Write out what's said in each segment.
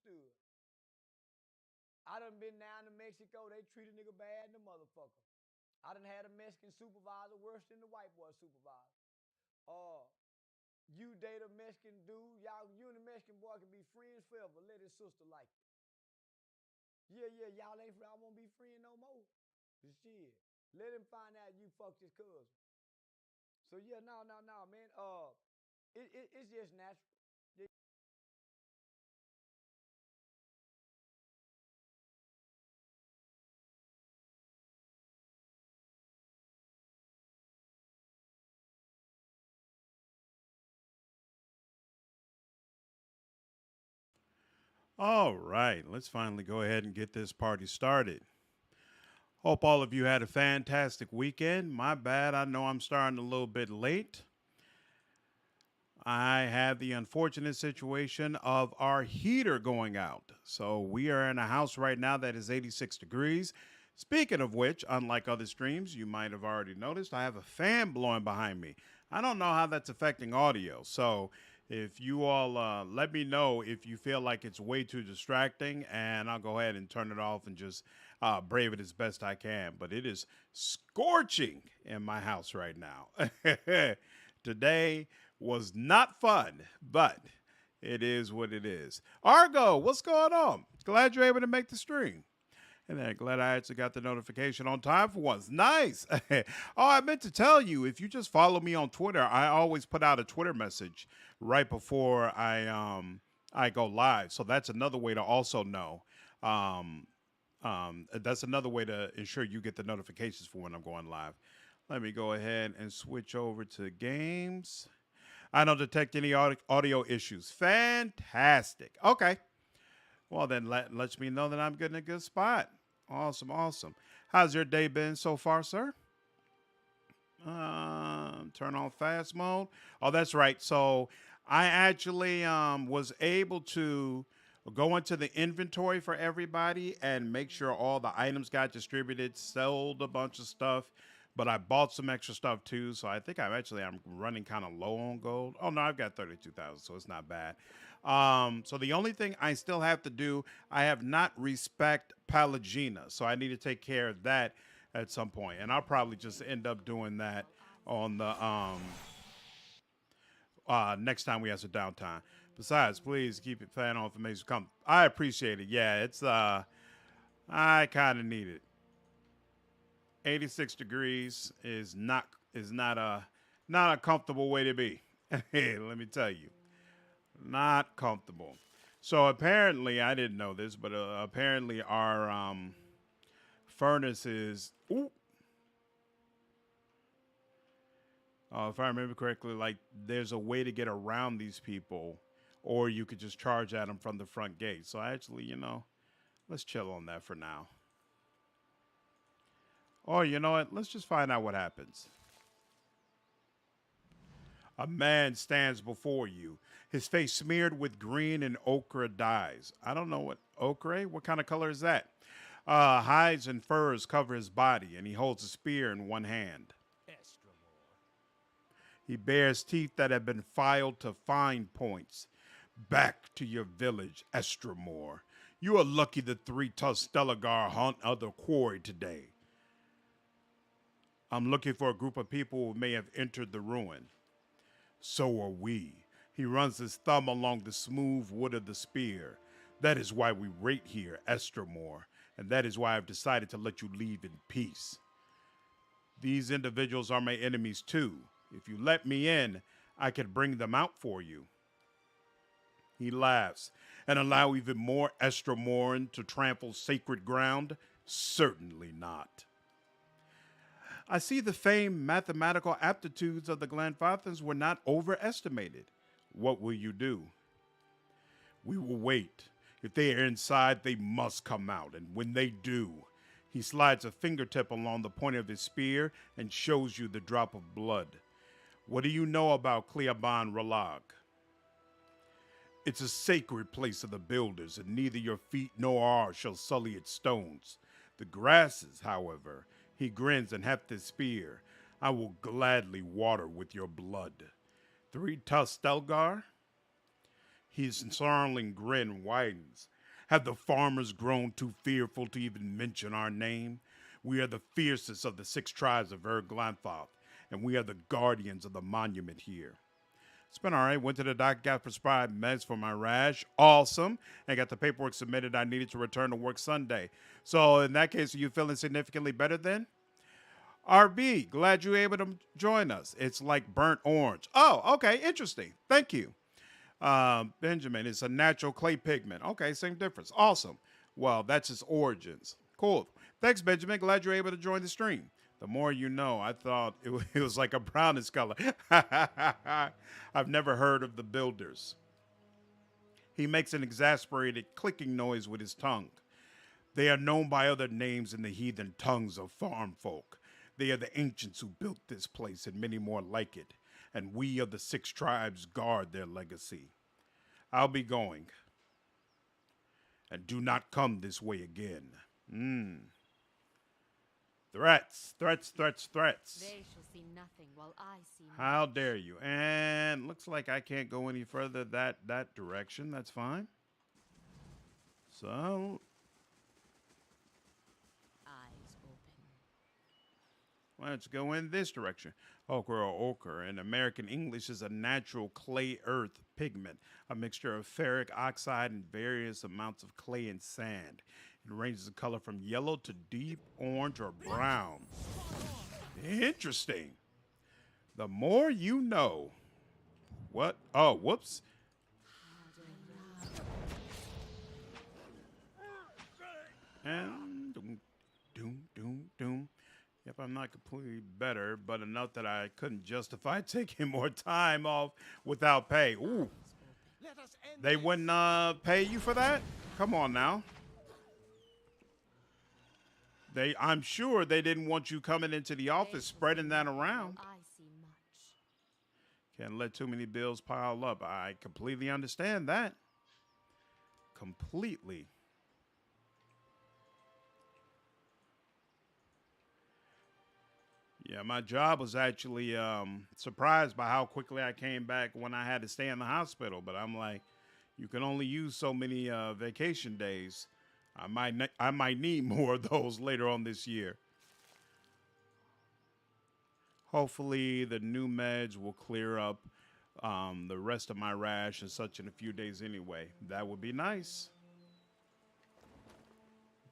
understood. I done been down to Mexico. They treat a nigga bad than a motherfucker. I done had a Mexican supervisor worse than the white boy supervisor. Uh, you date a Mexican dude, y'all, you and the Mexican boy can be friends forever. Let his sister like you. Yeah, yeah, y'all ain't, I won't be friends no more. Shit. Let him find out you fucked his cousin. So yeah, no, man. It's just natural. Yeah. All right, let's finally go ahead and get this party started. Hope all of you had a fantastic weekend. My bad, I know I'm starting a little bit late. I had the unfortunate situation of our heater going out. So we are in a house right now that is 86 degrees. Speaking of which, unlike other streams, you might have already noticed I have a fan blowing behind me. I don't know how that's affecting audio. So if you all let me know if you feel like it's way too distracting, and I'll go ahead and turn it off and just brave it as best I can. But it is scorching in my house right now. Today was not fun, but it is what it is. Argo, what's going on? Glad you're able to make the stream. And then glad I actually got the notification on time for once. Nice. Oh, I meant to tell you, if you just follow me on Twitter, I always put out a Twitter message right before I go live. So that's another way to also know. Um, that's another way to ensure you get the notifications for when I'm going live. Let me go ahead and switch over to games. I don't detect any audio issues. Fantastic. Okay. Well, then lets me know that I'm getting a good spot. Awesome, awesome. How's your day been so far, sir? Turn on fast mode. Oh, that's right. So I actually was able to go into the inventory for everybody and make sure all the items got distributed, sold a bunch of stuff, but I bought some extra stuff too. So I think I'm running kind of low on gold. Oh no, I've got 32,000, so it's not bad. So the only thing I still have to do, I have not respect Palagina, so I need to take care of that at some point, and I'll probably just end up doing that on the next time we have some downtime. Besides, please keep it fan on information come. I appreciate it. Yeah, it's I kind of need it. 86 degrees is not a comfortable way to be. Hey, let me tell you, not comfortable. So apparently, I didn't know this, but apparently our furnace is. Ooh, if I remember correctly, like there's a way to get around these people, or you could just charge at them from the front gate. So actually, let's chill on that for now. Or you know what? Let's just find out what happens. A man stands before you, his face smeared with green and ochre dyes. I don't know what ochre. What kind of color is that? Hides and furs cover his body, and he holds a spear in one hand. He bears teeth that have been filed to fine points. Back to your village, Estramore. You are lucky the three Stellar hunt other quarry today. I'm looking for a group of people who may have entered the ruin. So are we. He runs his thumb along the smooth wood of the spear. That is why we rate here, Estramore, and that is why I've decided to let you leave in peace. These individuals are my enemies too. If you let me in, I can bring them out for you. He laughs. And allow even more Estramoran to trample sacred ground? Certainly not. I see the famed mathematical aptitudes of the Glenfathans were not overestimated. What will you do? We will wait. If they are inside, they must come out. And when they do, he slides a fingertip along the point of his spear and shows you the drop of blood. What do you know about Cleoban Ralag? It's a sacred place of the builders, and neither your feet nor ours shall sully its stones. The grasses, however, he grins and hefts his spear, I will gladly water with your blood. Three Stelgar? His snarling grin widens. Have the farmers grown too fearful to even mention our name? We are the fiercest of the 6 tribes of Erglanfoth, and we are the guardians of the monument here. It's been all right. Went to the doctor, got prescribed meds for my rash. Awesome. And got the paperwork submitted I needed to return to work Sunday. So in that case, are you feeling significantly better then? RB, glad you were able to join us. It's like burnt orange. Oh, okay. Interesting. Thank you. Benjamin, it's a natural clay pigment. Okay, same difference. Awesome. Well, that's its origins. Cool. Thanks, Benjamin. Glad you're able to join the stream. The more you know, I thought it was like a brownish color. I've never heard of the builders. He makes an exasperated clicking noise with his tongue. They are known by other names in the heathen tongues of farm folk. They are the ancients who built this place and many more like it, and we of the 6 tribes guard their legacy. I'll be going. And do not come this way again. Threats, threats, threats, threats. They shall see nothing while I see How dare you? And looks like I can't go any further that direction. That's fine. So, eyes open. let's go in this direction. Ochre or ochre in American English is a natural clay earth pigment, a mixture of ferric oxide and various amounts of clay and sand. It ranges in color from yellow to deep orange or brown. Interesting. The more you know. What? Oh, whoops. And doom, doom, doom, doom. Yep, I'm not completely better, but enough that I couldn't justify taking more time off without pay. Ooh. They wouldn't pay you for that? Come on now. I'm sure they didn't want you coming into the office spreading that around. I see much. Can't let too many bills pile up. I completely understand that. Completely. Yeah, my job was actually surprised by how quickly I came back when I had to stay in the hospital. But I'm like, you can only use so many vacation days. I might need more of those later on this year. Hopefully, the new meds will clear up the rest of my rash and such in a few days anyway. That would be nice.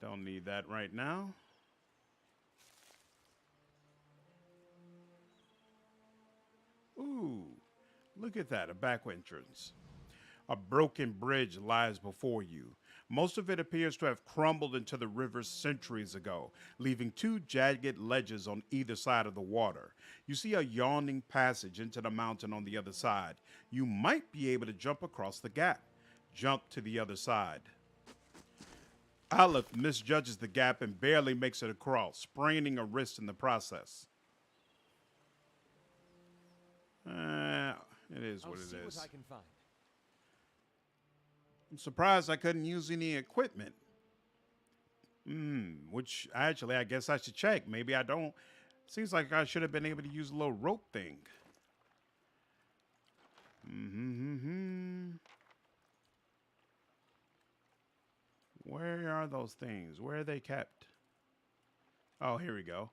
Don't need that right now. Ooh, look at that, a back entrance. A broken bridge lies before you. Most of it appears to have crumbled into the river centuries ago, leaving 2 jagged ledges on either side of the water. You see a yawning passage into the mountain on the other side. You might be able to jump across the gap. Jump to the other side. Aleph misjudges the gap and barely makes it across, spraining a wrist in the process. It is what it is. What I can find. I'm surprised I couldn't use any equipment. Which actually I guess I should check. Maybe I don't. Seems like I should have been able to use a little rope thing. Where are those things? Where are they kept? Oh, here we go.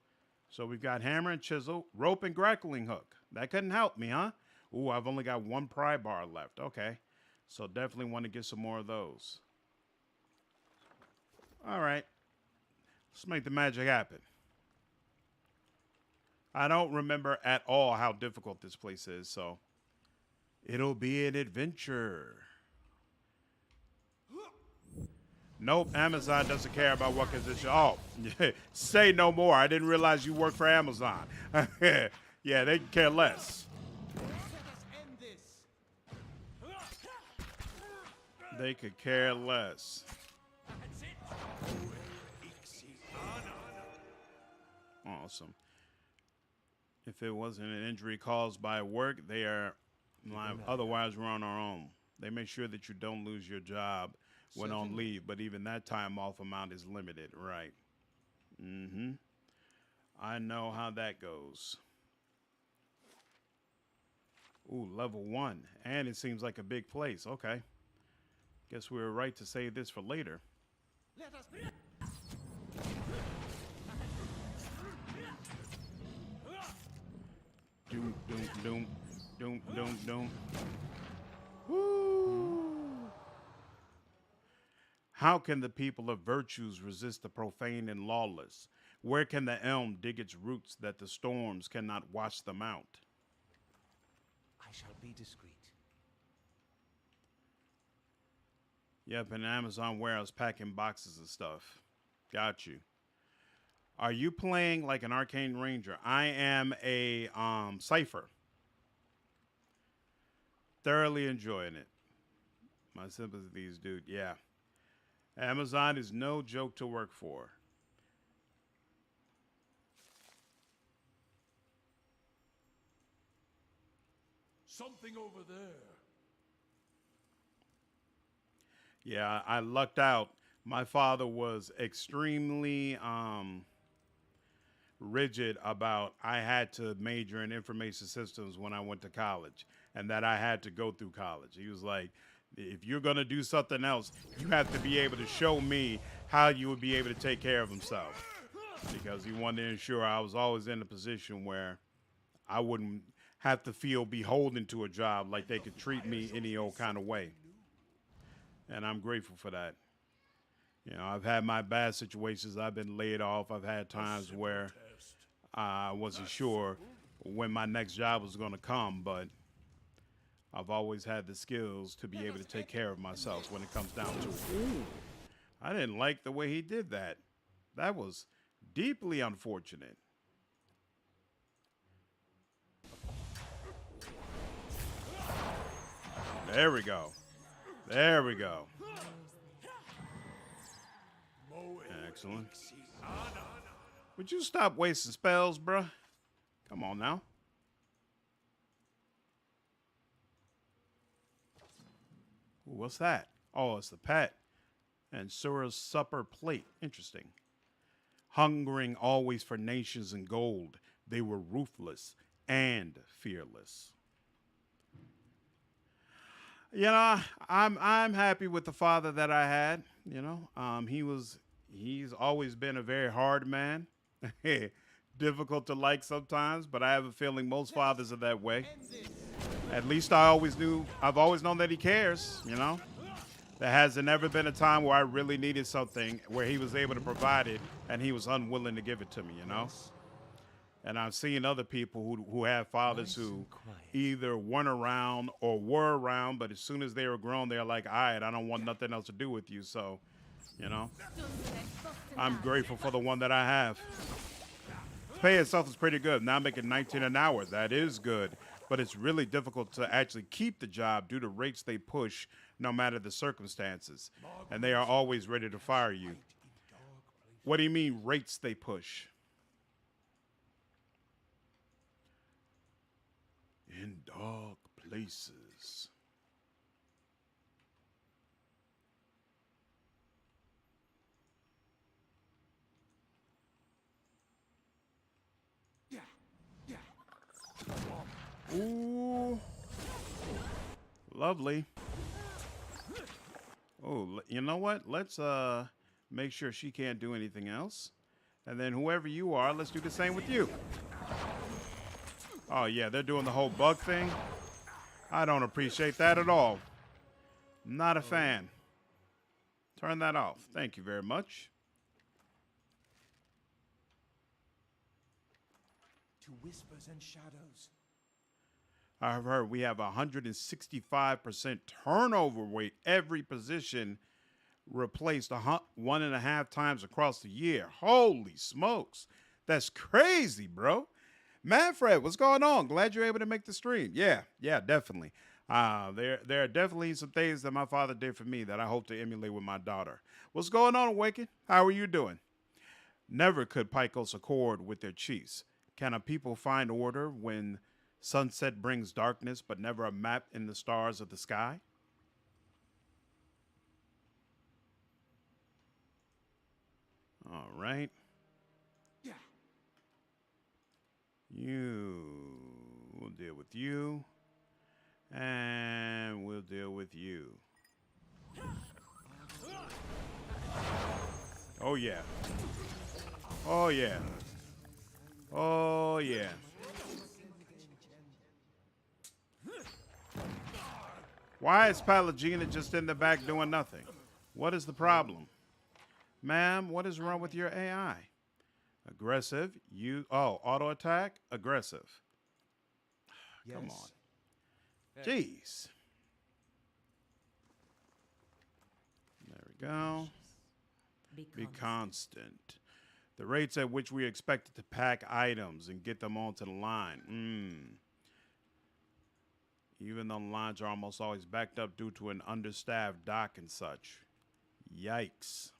So we've got hammer and chisel, rope and grappling hook. That couldn't help me, huh? Ooh, I've only got 1 pry bar left. Okay. So definitely want to get some more of those. All right. Let's make the magic happen. I don't remember at all how difficult this place is, so it'll be an adventure. Nope, Amazon doesn't care about what condition. Oh, say no more. I didn't realize you work for Amazon. Yeah, they care less. They could care less. Awesome. If it wasn't an injury caused by work, they are. Otherwise, we're on our own. They make sure that you don't lose your job when on leave, but even that time off amount is limited, right? I know how that goes. Ooh, level 1. And it seems like a big place. Okay. Guess we were right to save this for later. Let us. Doom, doom, doom, doom, doom, doom. Woo! How can the people of virtues resist the profane and lawless? Where can the elm dig its roots that the storms cannot wash them out? I shall be discreet. Yep, an Amazon warehouse packing boxes of stuff. Got you. Are you playing like an arcane ranger? I am a cipher. Thoroughly enjoying it. My sympathies, dude. Yeah. Amazon is no joke to work for. Something over there. Yeah, I lucked out. My father was extremely rigid about I had to major in information systems when I went to college and that I had to go through college. He was like, if you're going to do something else, you have to be able to show me how you would be able to take care of himself. Because he wanted to ensure I was always in a position where I wouldn't have to feel beholden to a job like they could treat me any old kind of way. And I'm grateful for that. You know, I've had my bad situations. I've been laid off. I've had times where I wasn't sure when my next job was going to come, but I've always had the skills to be able to take care of myself when it comes down to it. Ooh, I didn't like the way he did that. That was deeply unfortunate. There we go. There we go. Excellent. Would you stop wasting spells, bruh? Come on now. Ooh, what's that? Oh, it's the pet. And Sura's supper plate. Interesting. Hungering always for nations and gold, they were ruthless and fearless. You know, I'm happy with the father that I had. You know, he's always been a very hard man, difficult to like sometimes. But I have a feeling most fathers are that way. At least I've always known that he cares. You know, there hasn't ever been a time where I really needed something where he was able to provide it and he was unwilling to give it to me. You know. And I've seen other people who have fathers who either weren't around or were around, but as soon as they were grown, they're like, all right, I don't want nothing else to do with you. So, you know, I'm grateful for the one that I have. Pay itself is pretty good. Now I'm making 19 an hour. That is good. But it's really difficult to actually keep the job due to rates they push no matter the circumstances. And they are always ready to fire you. What do you mean rates they push? In dark places. Ooh. Lovely. Oh, you know what? Let's make sure she can't do anything else. And then whoever you are, let's do the same with you. Oh, yeah, they're doing the whole bug thing. I don't appreciate that at all. Not a fan. Turn that off. Thank you very much. To whispers and shadows. I've heard we have 165% turnover rate. Every position replaced 1.5 times across the year. Holy smokes. That's crazy, bro. Manfred, what's going on? Glad you're able to make the stream. Yeah, definitely. There are definitely some things that my father did for me that I hope to emulate with my daughter. What's going on, Awaken? How are you doing? Never could Picos accord with their chiefs. Can a people find order when sunset brings darkness, but never a map in the stars of the sky? All right. We'll deal with you. And we'll deal with you. Oh, yeah. Oh, yeah. Oh, yeah. Why is Palagina just in the back doing nothing? What is the problem? Ma'am, what is wrong with your AI? Aggressive. Auto attack. Aggressive. Come on. Jeez. There we go. Be constant. The rates at which we expected to pack items and get them onto the line. Even though the lines are almost always backed up due to an understaffed dock and such. Yikes.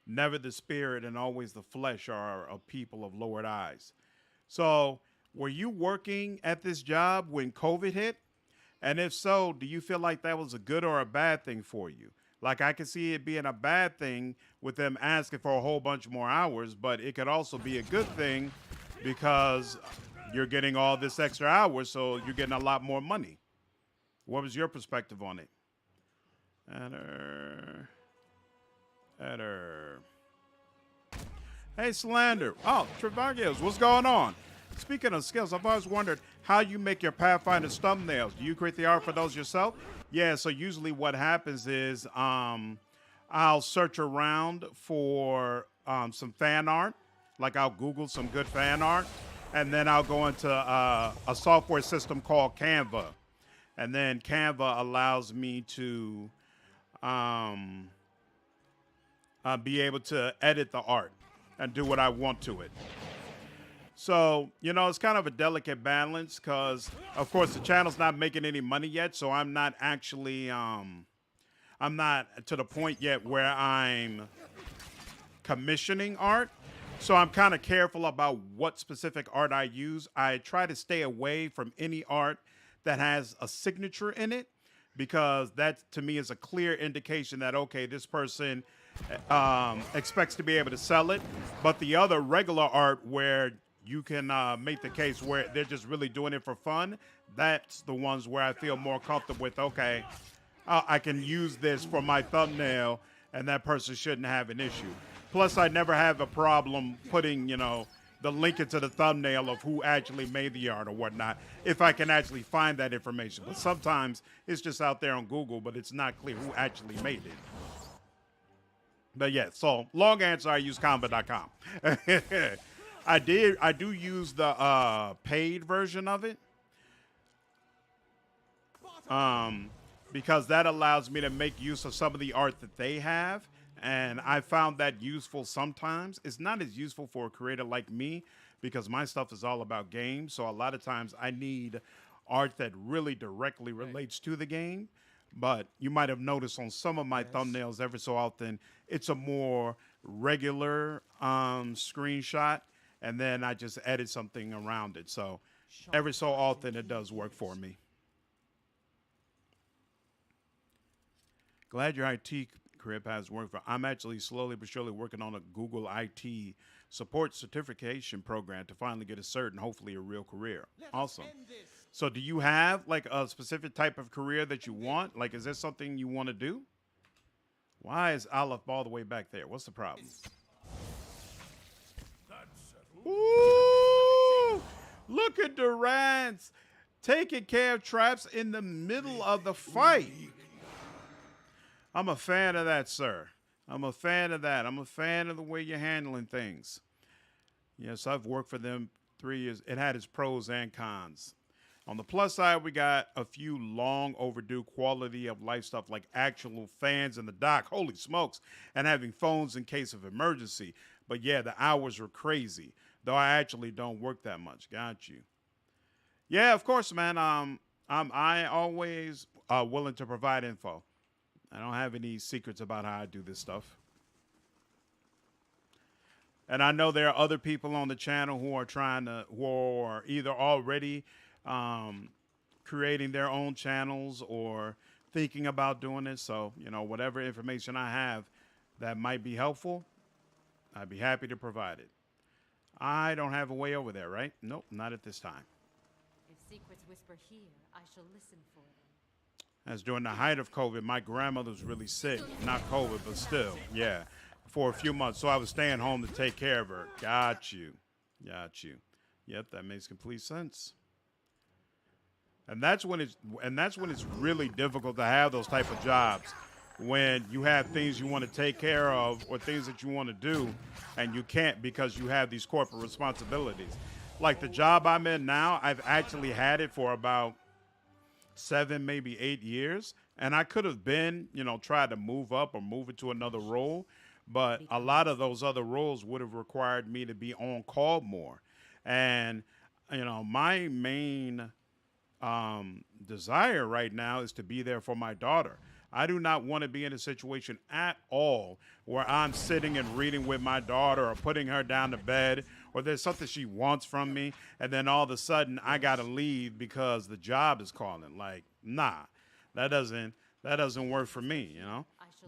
Never the spirit and always the flesh are a people of lowered eyes. So, were you working at this job when COVID hit? And if so, do you feel like that was a good or a bad thing for you? Like, I can see it being a bad thing with them asking for a whole bunch more hours, but it could also be a good thing because you're getting all this extra hours, so you're getting a lot more money. What was your perspective on it? Header. Hey, Slandered. Oh, Travagios, what's going on? Speaking of skills, I've always wondered how you make your Pathfinder's thumbnails. Do you create the art for those yourself? Yeah, so usually what happens is I'll search around for some fan art. Like I'll Google some good fan art. And then I'll go into a software system called Canva. And then Canva allows me to be able to edit the art and do what I want to it. So, it's kind of a delicate balance because, of course, the channel's not making any money yet. So I'm not actually, I'm not to the point yet where I'm commissioning art. So I'm kind of careful about what specific art I use. I try to stay away from any art that has a signature in it because that, to me, is a clear indication that, okay, this person expects to be able to sell it. But the other regular art where you can make the case where they're just really doing it for fun, that's the ones where I feel more comfortable with, okay, I can use this for my thumbnail and that person shouldn't have an issue. Plus, I never have a problem putting, the link into the thumbnail of who actually made the art or whatnot, if I can actually find that information. But sometimes it's just out there on Google, but it's not clear who actually made it. But yeah, so long answer, I use Canva.com. I do use the paid version of it. Because that allows me to make use of some of the art that they have. And I found that useful sometimes. It's not as useful for a creator like me because my stuff is all about games. So a lot of times I need art that really directly relates to the game. But you might have noticed on some of my thumbnails every so often, it's a more regular screenshot. And then I just edit something around it. So every so often it does work for me. Glad your IT career path worked for. I'm actually slowly but surely working on a Google IT support certification program to finally get a cert and hopefully a real career. Awesome. So do you have like a specific type of career that you want? Like, is there something you want to do? Why is Aleph all the way back there? What's the problem? Ooh, look at Durant's taking care of traps in the middle of the fight. I'm a fan of that, sir. I'm a fan of that. I'm a fan of the way you're handling things. Yes, I've worked for them 3 years. It had its pros and cons. On the plus side, we got a few long overdue quality of life stuff like actual fans in the dock, holy smokes, and having phones in case of emergency. But yeah, the hours were crazy, though I actually don't work that much. Got you. Yeah, of course, man. I always willing to provide info. I don't have any secrets about how I do this stuff. And I know there are other people on the channel who are either already creating their own channels or thinking about doing it. So, whatever information I have that might be helpful, I'd be happy to provide it. I don't have a way over there, right? Nope, not at this time. If secrets whisper here, I shall listen for them. as during the height of COVID, my grandmother was really sick. Not COVID, but still, yeah, for a few months. So I was staying home to take care of her. Got you. Got you. Yep, that makes complete sense. And that's when it's really difficult to have those type of jobs when you have things you want to take care of or things that you want to do and you can't because you have these corporate responsibilities. Like the job I'm in now, I've actually had it for about 7, maybe 8 years. And I could have been, tried to move up or move into another role. But a lot of those other roles would have required me to be on call more. And, my main desire right now is to be there for my daughter. I do not want to be in a situation at all where I'm sitting and reading with my daughter or putting her down to bed or there's something she wants from me and then all of a sudden I got to leave because the job is calling. Like, nah, that doesn't work for me.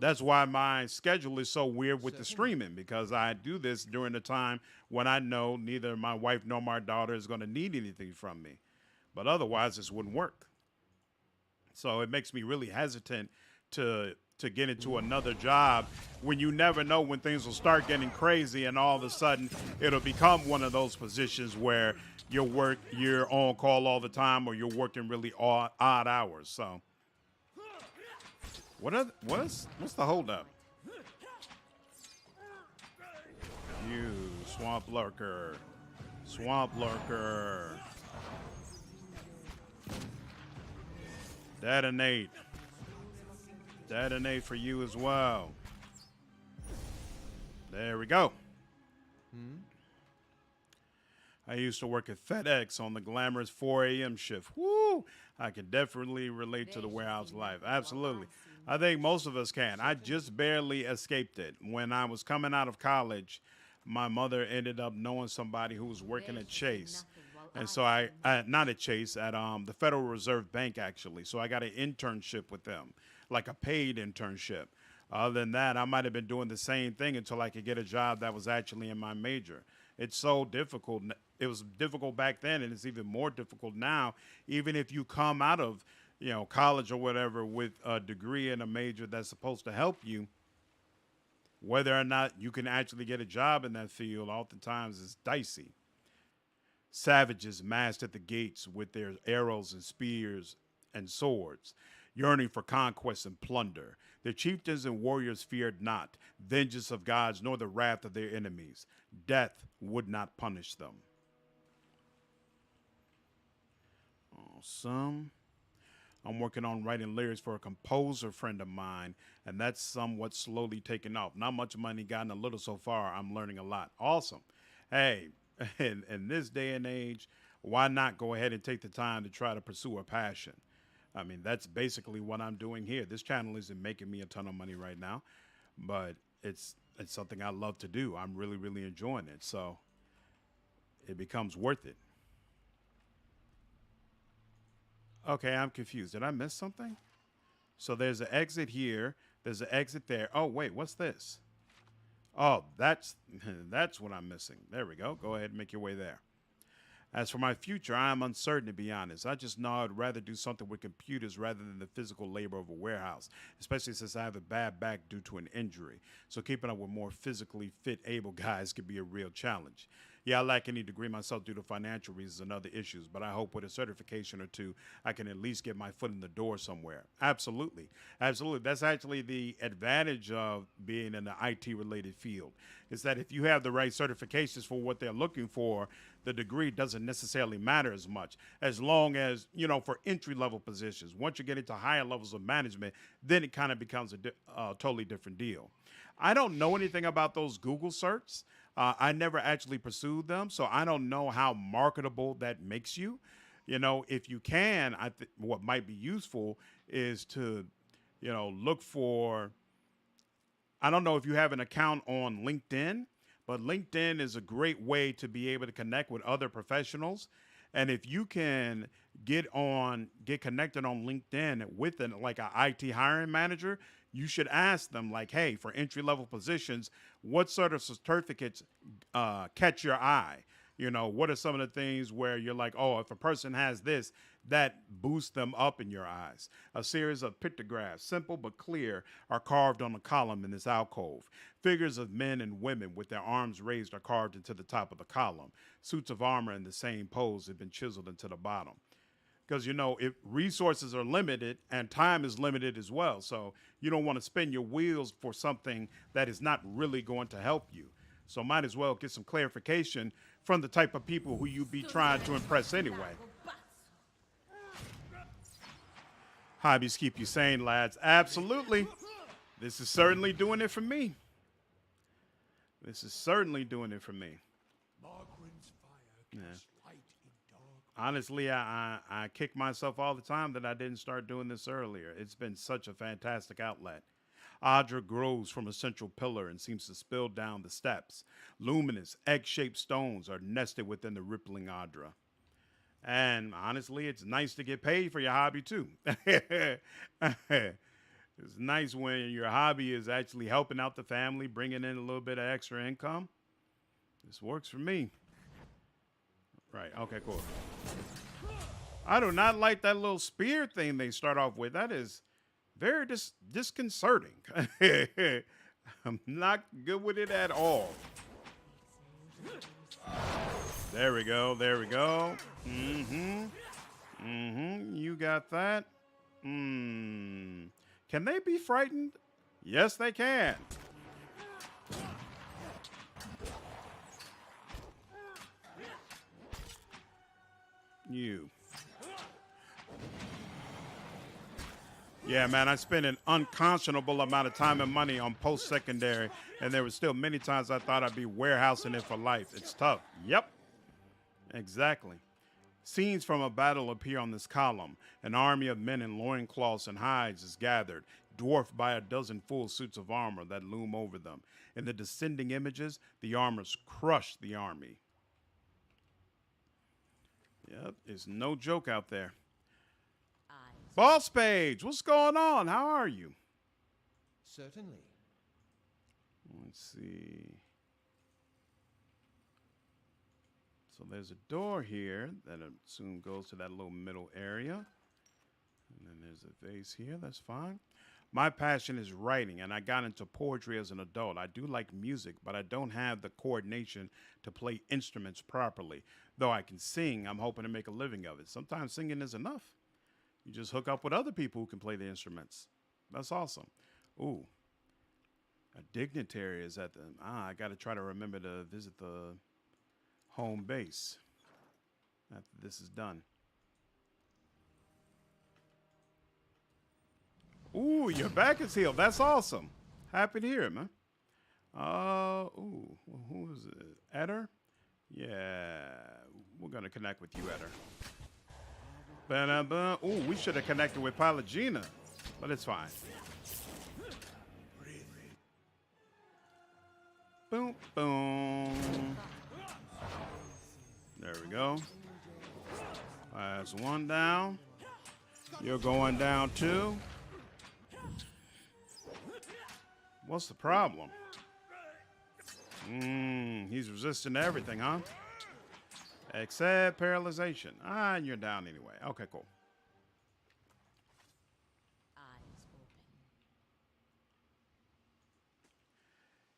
That's why my schedule is so weird with the streaming because I do this during the time when I know neither my wife nor my daughter is going to need anything from me. But otherwise, this wouldn't work. So it makes me really hesitant to get into another job when you never know when things will start getting crazy and all of a sudden it'll become one of those positions where you're on call all the time or you're working really odd hours. So what's the holdup? You swamp lurker. Swamp lurker. Detonate. Detonate for you as well. There we go. I used to work at FedEx on the glamorous 4 a.m. shift. Woo! I can definitely relate to the warehouse life. Absolutely. I think most of us can. I just barely escaped it. When I was coming out of college, my mother ended up knowing somebody who was working at Chase. And so not at Chase, at the Federal Reserve Bank, actually. So I got an internship with them, like a paid internship. Other than that, I might have been doing the same thing until I could get a job that was actually in my major. It's so difficult. It was difficult back then, and it's even more difficult now. Even if you come out of, college or whatever with a degree and a major that's supposed to help you, whether or not you can actually get a job in that field, oftentimes is dicey. Savages massed at the gates with their arrows and spears and swords, yearning for conquest and plunder. Their chieftains and warriors feared not vengeance of gods nor the wrath of their enemies. Death would not punish them. Awesome. I'm working on writing lyrics for a composer friend of mine, and that's somewhat slowly taking off. Not much money, gotten a little so far. I'm learning a lot. Awesome. Hey, in this day and age, why not go ahead and take the time to try to pursue a passion? I mean, that's basically what I'm doing here. This channel isn't making me a ton of money right now, but it's something I love to do. I'm really, really enjoying it. So it becomes worth it. Okay, I'm confused. Did I miss something? So there's an exit here. There's an exit there. Oh, wait, what's this? Oh, that's what I'm missing. There we go. Go ahead and make your way there. As for my future, I am uncertain, to be honest. I just know I'd rather do something with computers rather than the physical labor of a warehouse, especially since I have a bad back due to an injury. So keeping up with more physically fit, able guys could be a real challenge. Yeah, I lack any degree myself due to financial reasons and other issues, but I hope with a certification or two, I can at least get my foot in the door somewhere. Absolutely. Absolutely. That's actually the advantage of being in the IT-related field, is that if you have the right certifications for what they're looking for, the degree doesn't necessarily matter as much, as long as, for entry-level positions. Once you get into higher levels of management, then it kind of becomes a totally different deal. I don't know anything about those Google certs. I never actually pursued them, so I don't know how marketable that makes you. If you can, what might be useful is to, look for, I don't know if you have an account on LinkedIn, but LinkedIn is a great way to be able to connect with other professionals. And if you can get connected on LinkedIn with an IT hiring manager, you should ask them, like, hey, for entry-level positions, what sort of certificates catch your eye? What are some of the things where you're like, oh, if a person has this, that boosts them up in your eyes? A series of pictographs, simple but clear, are carved on a column in this alcove. Figures of men and women with their arms raised are carved into the top of the column. Suits of armor in the same pose have been chiseled into the bottom. Because, if resources are limited and time is limited as well. So you don't want to spin your wheels for something that is not really going to help you. So might as well get some clarification from the type of people who you be trying to impress anyway. Hobbies keep you sane, lads. Absolutely. This is certainly doing it for me. This is certainly doing it for me. Margaret's fire casts light in dark. Honestly, I kick myself all the time that I didn't start doing this earlier. It's been such a fantastic outlet. Audra grows from a central pillar and seems to spill down the steps. Luminous, egg-shaped stones are nested within the rippling Audra. And honestly, it's nice to get paid for your hobby, too. It's nice when your hobby is actually helping out the family, bringing in a little bit of extra income. This works for me. Right, okay, cool. I do not like that little spear thing they start off with. That is very disconcerting. I'm not good with it at all. There we go. There we go. You got that. Can they be frightened? Yes, they can. You. Yeah, man, I spent an unconscionable amount of time and money on post-secondary, and there were still many times I thought I'd be warehousing it for life. It's tough. Yep. Exactly. Scenes from a battle appear on this column. An army of men in loincloths and hides is gathered, dwarfed by a dozen full suits of armor that loom over them. In the descending images, the armors crush the army. Yep, it's no joke out there. Boss Page, what's going on? How are you? Certainly. Let's see. So there's a door here that soon goes to that little middle area. And then there's a vase here. That's fine. My passion is writing, and I got into poetry as an adult. I do like music, but I don't have the coordination to play instruments properly. Though I can sing, I'm hoping to make a living of it. Sometimes singing is enough. You just hook up with other people who can play the instruments. That's awesome. Ooh. A dignitary is at the... I got to try to remember to visit the home base after this is done. Ooh, your back is healed. That's awesome. Happy to hear it, man. Ooh, who is it? Eder? Yeah, we're going to connect with you, Eder. Ooh, we should have connected with Palagina, but it's fine. Boom, boom. There we go. That's one down. You're going down too. What's the problem? He's resisting everything, huh? Except paralyzation. And you're down anyway. Okay, cool. Eyes open.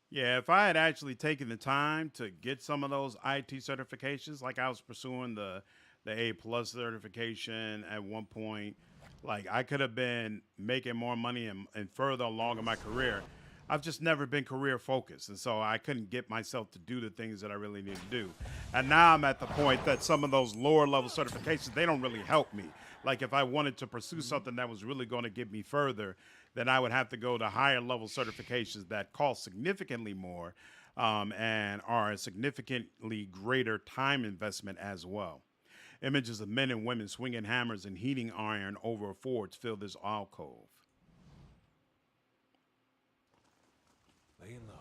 Yeah, if I had actually taken the time to get some of those IT certifications, like I was pursuing the A+ certification at one point, like I could have been making more money and further along in my career. I've just never been career focused, and so I couldn't get myself to do the things that I really need to do. And now I'm at the point that some of those lower level certifications, they don't really help me. Like if I wanted to pursue something that was really going to get me further, then I would have to go to higher level certifications that cost significantly more and are a significantly greater time investment as well. Images of men and women swinging hammers and heating iron over a forge fill this alcove. Laying low.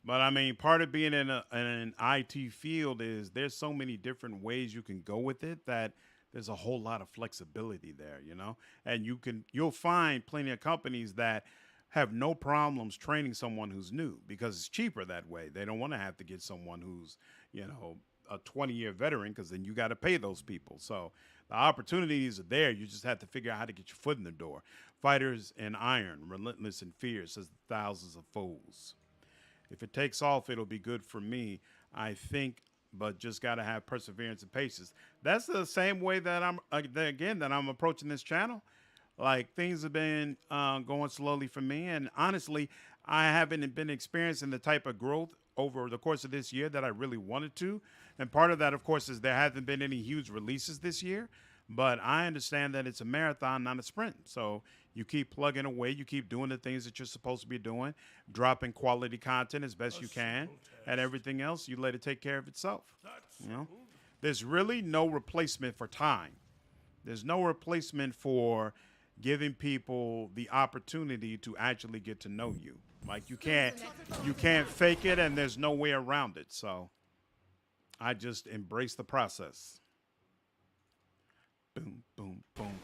But I mean, part of being in an IT field is there's so many different ways you can go with it that there's a whole lot of flexibility there, you know? And you'll find plenty of companies that have no problems training someone who's new because it's cheaper that way. They don't want to have to get someone who's, a 20-year veteran because then you got to pay those people. So the opportunities are there. You just have to figure out how to get your foot in the door. Fighters in iron, relentless and fierce as thousands of foes. If it takes off, it'll be good for me, I think, but just got to have perseverance and patience. That's the same way that I'm approaching this channel. Like things have been going slowly for me, and honestly, I haven't been experiencing the type of growth over the course of this year that I really wanted to. And part of that, of course, is there hasn't been any huge releases this year. But I understand that it's a marathon, not a sprint. So you keep plugging away, you keep doing the things that you're supposed to be doing, dropping quality content as best you can, and everything else you let it take care of itself. You know, there's really no replacement for time. There's no replacement for giving people the opportunity to actually get to know you. Like you can't fake it, and there's no way around it. So I just embrace the process. Boom, boom, boom.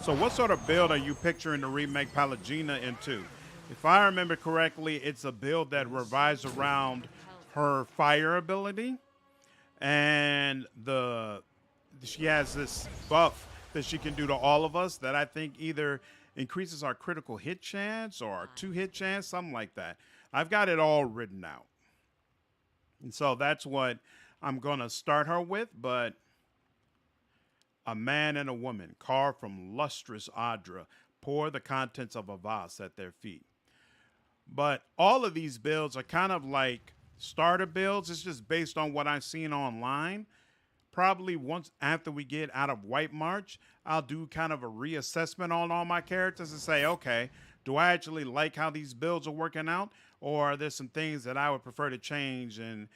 So what sort of build are you picturing the remake Pallegina into? If I remember correctly, it's a build that revolves around her fire ability, and she has this buff that she can do to all of us that I think either increases our critical hit chance or our 2-hit chance, something like that. I've got it all written out. And so that's what I'm going to start her with, but a man and a woman, carved from lustrous Adra, pour the contents of a vase at their feet. But all of these builds are kind of like starter builds. It's just based on what I've seen online. Probably once after we get out of White March, I'll do kind of a reassessment on all my characters and say, okay, do I actually like how these builds are working out? Or are there some things that I would prefer to change and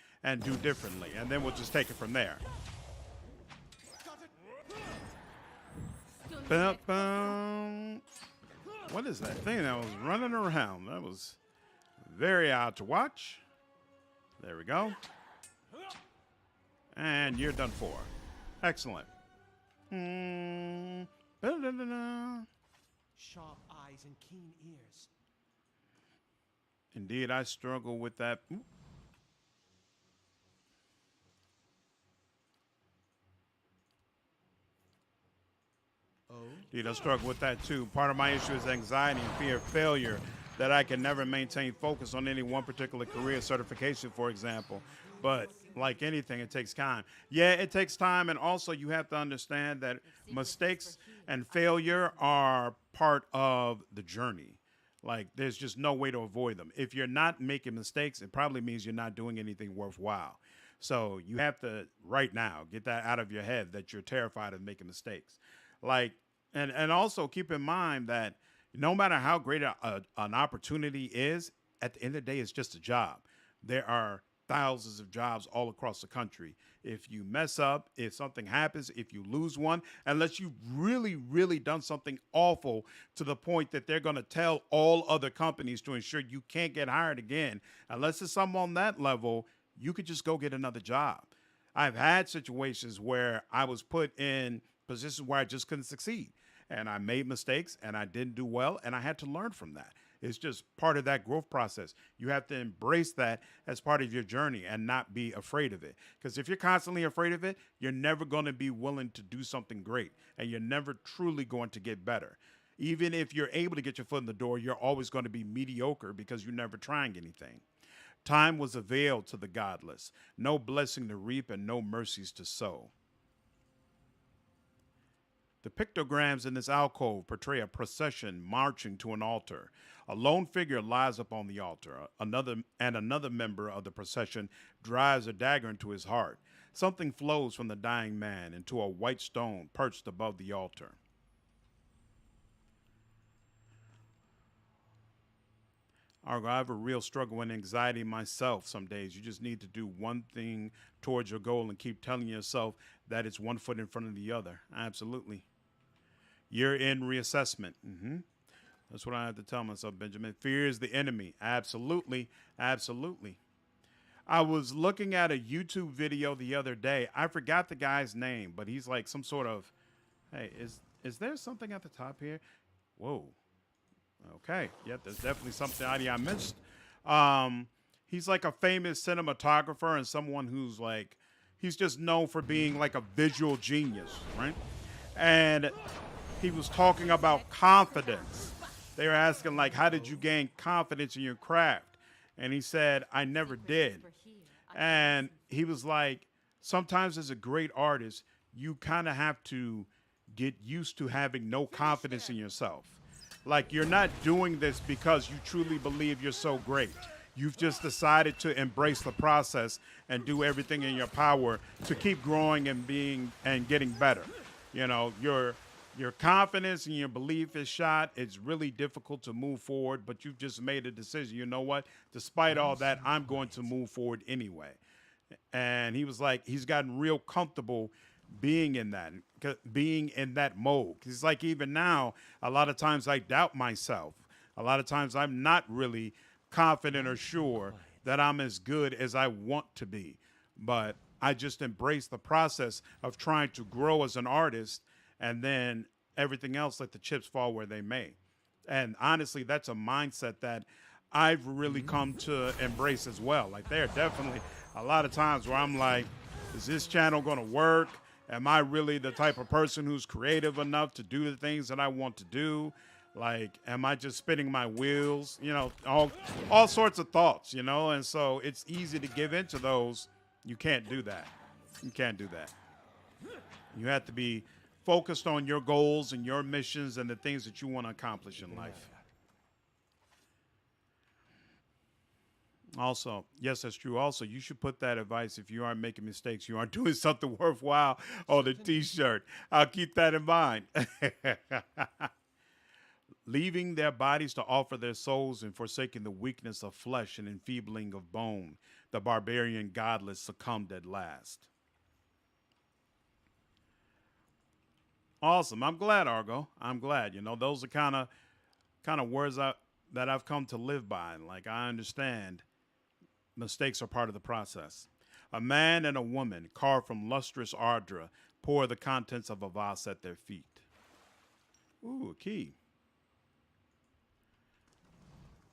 do differently? And then we'll just take it from there. What is that thing that was running around? That was very odd to watch. There we go. And you're done for. Excellent. Sharp eyes and keen ears. Indeed, I struggle with that. Indeed, I struggle with that too. Part of my issue is anxiety and fear of failure, that I can never maintain focus on any one particular career certification, for example. But like anything, it takes time. Yeah, it takes time, and also you have to understand that mistakes and failure are part of the journey. Like, there's just no way to avoid them. If you're not making mistakes, it probably means you're not doing anything worthwhile. So you have to, right now, get that out of your head that you're terrified of making mistakes. Like, and also keep in mind that no matter how great an opportunity is, at the end of the day, it's just a job. There are thousands of jobs all across the country. If you mess up, if something happens, if you lose one, unless you've really, really done something awful to the point that they're going to tell all other companies to ensure you can't get hired again, unless it's something on that level, you could just go get another job. I've had situations where I was put in positions where I just couldn't succeed. And I made mistakes and I didn't do well, and I had to learn from that. It's just part of that growth process. You have to embrace that as part of your journey and not be afraid of it. Because if you're constantly afraid of it, you're never going to be willing to do something great, and you're never truly going to get better. Even if you're able to get your foot in the door, you're always going to be mediocre because you're never trying anything. Time was a veil to the godless, no blessing to reap and no mercies to sow. The pictograms in this alcove portray a procession marching to an altar. A lone figure lies upon the altar. Another member of the procession drives a dagger into his heart. Something flows from the dying man into a white stone perched above the altar. I have a real struggle with anxiety myself some days. You just need to do one thing towards your goal and keep telling yourself that it's one foot in front of the other. Absolutely. You're in reassessment. That's what I have to tell myself, Benjamin. Fear is the enemy. Absolutely. Absolutely. I was looking at a YouTube video the other day. I forgot the guy's name, but he's like some sort of, hey, is there something at the top here? Whoa. Okay. Yeah, there's definitely something I missed. Um, he's like a famous cinematographer and someone who's like, he's just known for being like a visual genius, right? And he was talking about confidence. They were asking like, how did you gain confidence in your craft? And he said, I never did. And he was like, sometimes as a great artist, you kind of have to get used to having no confidence in yourself. Like you're not doing this because you truly believe you're so great. You've just decided to embrace the process and do everything in your power to keep growing and being and getting better. You know, your confidence and your belief is shot. It's really difficult to move forward, but you've just made a decision. You know what? Despite all that, I'm going to move forward anyway. And he was like, he's gotten real comfortable being in that mode. He's like, even now, a lot of times I doubt myself. A lot of times I'm not really confident or sure that I'm as good as I want to be. But I just embrace the process of trying to grow as an artist, and then everything else, let the chips fall where they may. And honestly, that's a mindset that I've really come to embrace as well. Like there are definitely a lot of times where I'm like, is this channel going to work? Am I really the type of person who's creative enough to do the things that I want to do? Like, am I just spinning my wheels? You know, all sorts of thoughts, you know? And so it's easy to give into those. You can't do that. You can't do that. You have to be focused on your goals and your missions and the things that you want to accomplish in life. Also, yes, that's true. Also, you should put that advice if you aren't making mistakes, you aren't doing something worthwhile on the t-shirt. I'll keep that in mind. Leaving their bodies to offer their souls and forsaking the weakness of flesh and enfeebling of bone, the barbarian godless succumbed at last. Awesome. I'm glad, Argo. I'm glad. You know, those are kind of words that I've come to live by. Like I understand mistakes are part of the process. A man and a woman carved from lustrous ardra pour the contents of a vase at their feet. Ooh, a key.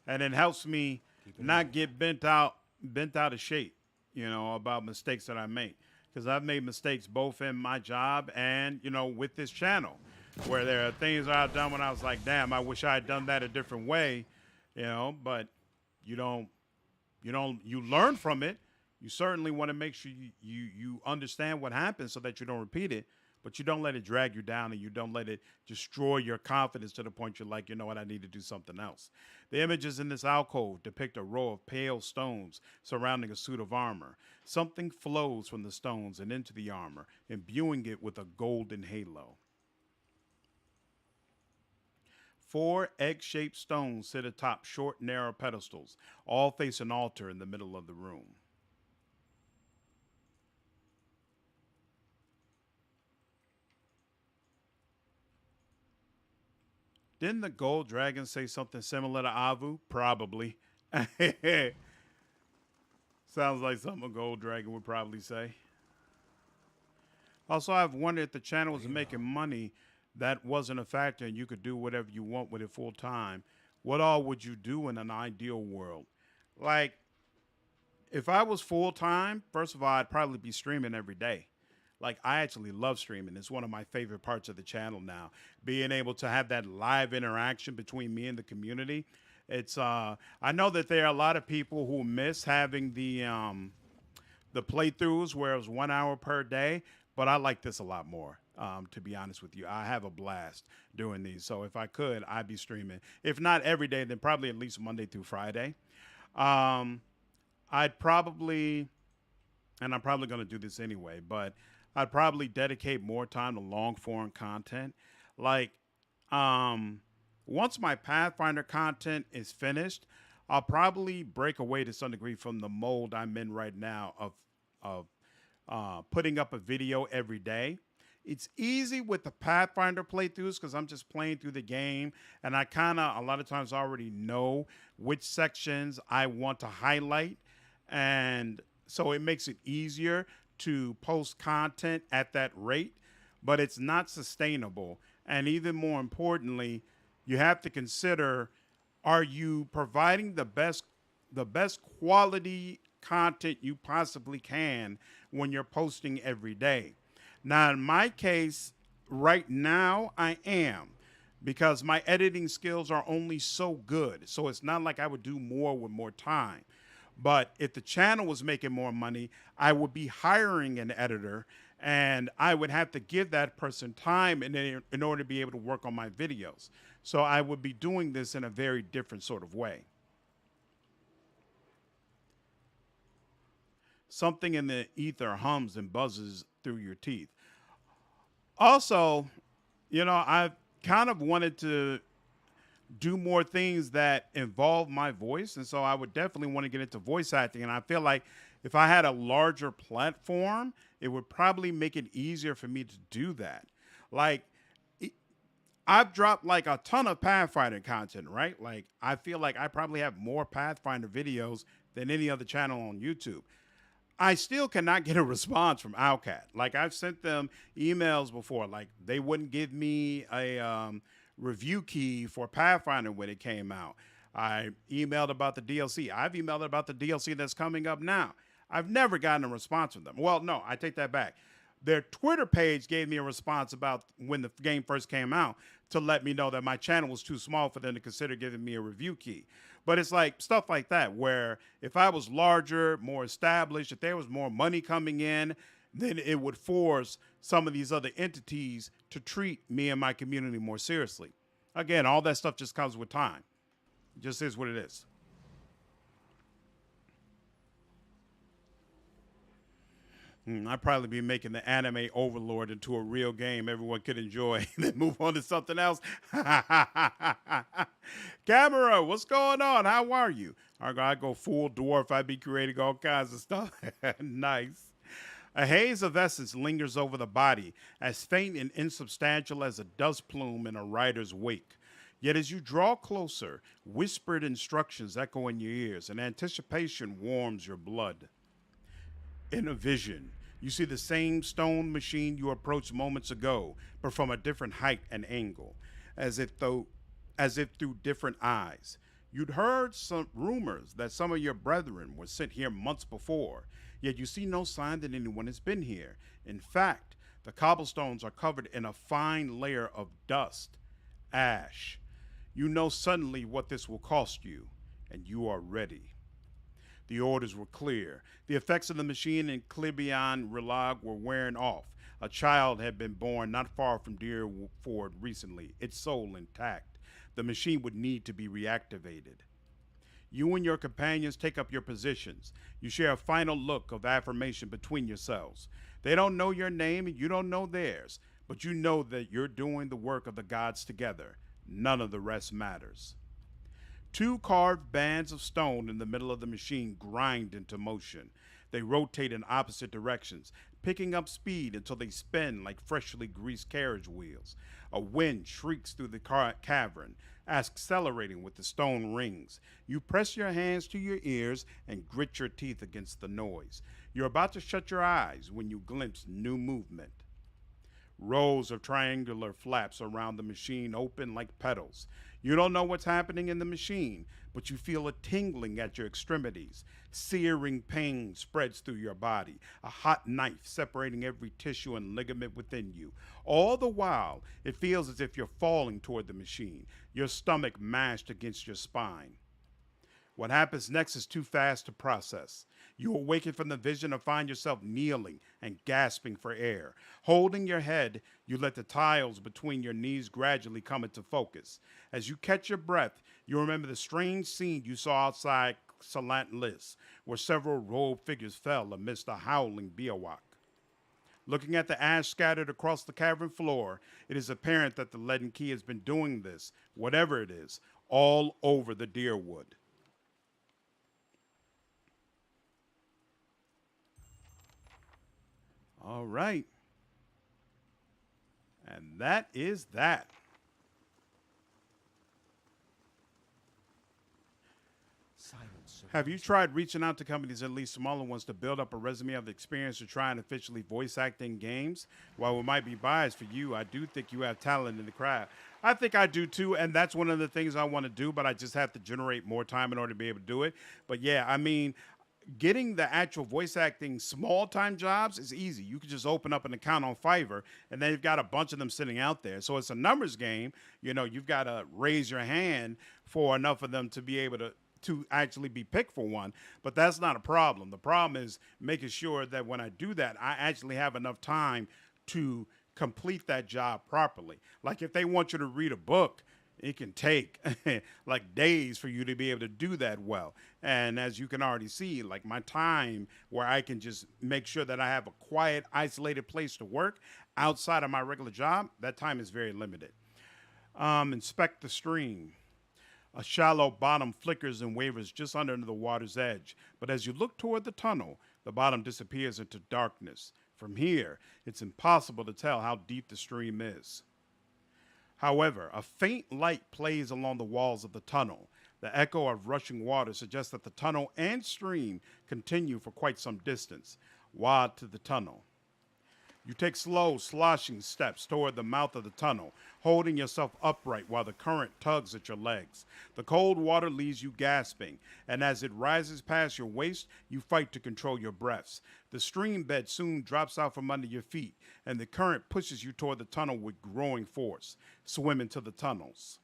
And it helps me not get bent out of shape, you know, about mistakes that I make. Because I've made mistakes both in my job and, you know, with this channel, where there are things I've done when I was like, damn, I wish I had done that a different way, you know, but you don't, you learn from it. You certainly want to make sure you understand what happened so that you don't repeat it, but you don't let it drag you down and you don't let it destroy your confidence to the point you're like, you know what, I need to do something else. The images in this alcove depict a row of pale stones surrounding a suit of armor. Something flows from the stones and into the armor, imbuing it with a golden halo. 4 egg-shaped stones sit atop short, narrow pedestals, all face an altar in the middle of the room. Didn't the gold dragon say something similar to Avu? Probably. Sounds like something a gold dragon would probably say. Also, I've wondered if the channel was making money that wasn't a factor and you could do whatever you want with it full time. What all would you do in an ideal world? Like, if I was full time, first of all, I'd probably be streaming every day. Like, I actually love streaming. It's one of my favorite parts of the channel now. Being able to have that live interaction between me and the community. It's I know that there are a lot of people who miss having the playthroughs where it was 1 hour per day, but I like this a lot more. To be honest with you, I have a blast doing these. So if I could, I'd be streaming. If not every day, then probably at least Monday through Friday. I'd probably, and I'm probably going to do this anyway, but I'd probably dedicate more time to long form content. Like, once my Pathfinder content is finished, I'll probably break away to some degree from the mold I'm in right now of putting up a video every day. It's easy with the Pathfinder playthroughs because I'm just playing through the game and I kind of a lot of times already know which sections I want to highlight. And so it makes it easier to post content at that rate, but it's not sustainable. And even more importantly, you have to consider Are you providing the best quality content you possibly can when you're posting every day? Now, in my case, right now, I am because my editing skills are only so good. So it's not like I would do more with more time. But if the channel was making more money, I would be hiring an editor and I would have to give that person time in order to be able to work on my videos. So I would be doing this in a very different sort of way. Something in the ether hums and buzzes through your teeth. Also, I've kind of wanted to do more things that involve my voice. And so I would definitely want to get into voice acting. And I feel like if I had a larger platform, it would probably make it easier for me to do that. Like, I've dropped like a ton of Pathfinder content, right? Like, I feel like I probably have more Pathfinder videos than any other channel on YouTube. I still cannot get a response from Owlcat. Like, I've sent them emails before. Like, they wouldn't give me a review key for Pathfinder when it came out. I emailed about the DLC. I've emailed about the DLC that's coming up now. I've never gotten a response from them. Well, no, I take that back. Their Twitter page gave me a response about when the game first came out to let me know that my channel was too small for them to consider giving me a review key. But it's like stuff like that, where if I was larger, more established, if there was more money coming in, then it would force some of these other entities to treat me and my community more seriously. Again, all that stuff just comes with time. It just is what it is. I'd probably be making the anime Overlord into a real game everyone could enjoy and then move on to something else. Camera, what's going on? How are you? I'd go full dwarf. I'd be creating all kinds of stuff. Nice. A haze of essence lingers over the body, as faint and insubstantial as a dust plume in a rider's wake. Yet as you draw closer, whispered instructions echo in your ears, and anticipation warms your blood. In a vision, you see the same stone machine you approached moments ago, but from a different height and angle, as if through different eyes. You'd heard some rumors that some of your brethren were sent here months before, yet you see no sign that anyone has been here. In fact, the cobblestones are covered in a fine layer of dust, ash. You know suddenly what this will cost you, and you are ready. The orders were clear. The effects of the machine in Clibion Relag were wearing off. A child had been born not far from Deerford recently, its soul intact. The machine would need to be reactivated. You and your companions take up your positions. You share a final look of affirmation between yourselves. They don't know your name and you don't know theirs, but you know that you're doing the work of the gods together. None of the rest matters. Two carved bands of stone in the middle of the machine grind into motion. They rotate in opposite directions, picking up speed until they spin like freshly greased carriage wheels. A wind shrieks through the cavern, accelerating with the stone rings. You press your hands to your ears and grit your teeth against the noise. You're about to shut your eyes when you glimpse new movement. Rows of triangular flaps around the machine open like petals. You don't know what's happening in the machine, but you feel a tingling at your extremities. Searing pain spreads through your body, a hot knife separating every tissue and ligament within you. All the while, it feels as if you're falling toward the machine, your stomach mashed against your spine. What happens next is too fast to process. You awaken from the vision and find yourself kneeling and gasping for air. Holding your head, you let the tiles between your knees gradually come into focus. As you catch your breath, you remember the strange scene you saw outside Slandered, where several robed figures fell amidst a howling Biawak. Looking at the ash scattered across the cavern floor, it is apparent that the leaden key has been doing this, whatever it is, all over the Deerwood. All right. And that is that. Silence, sir. Have you tried reaching out to companies, at least smaller ones, to build up a resume of experience to try and officially voice act in games? While it might be biased for you, I do think you have talent in the craft. I think I do too, and that's one of the things I want to do, but I just have to generate more time in order to be able to do it. But yeah, I mean, getting the actual voice acting small time jobs is easy. You can just open up an account on Fiverr, and then you've got a bunch of them sitting out there. So it's a numbers game. You know, you've got to raise your hand for enough of them to be able to actually be picked for one. But that's not a problem. The problem is making sure that when I do that, I actually have enough time to complete that job properly. Like if they want you to read a book, it can take like days for you to be able to do that well. And as you can already see, like my time where I can just make sure that I have a quiet, isolated place to work outside of my regular job, that time is very limited. Inspect the stream. A shallow bottom flickers and wavers just under the water's edge. But as you look toward the tunnel, the bottom disappears into darkness. From here, it's impossible to tell how deep the stream is. However, a faint light plays along the walls of the tunnel. The echo of rushing water suggests that the tunnel and stream continue for quite some distance. Wide to the tunnel. You take slow, sloshing steps toward the mouth of the tunnel, holding yourself upright while the current tugs at your legs. The cold water leaves you gasping, and as it rises past your waist, you fight to control your breaths. The stream bed soon drops out from under your feet, and the current pushes you toward the tunnel with growing force. Swim into the tunnels.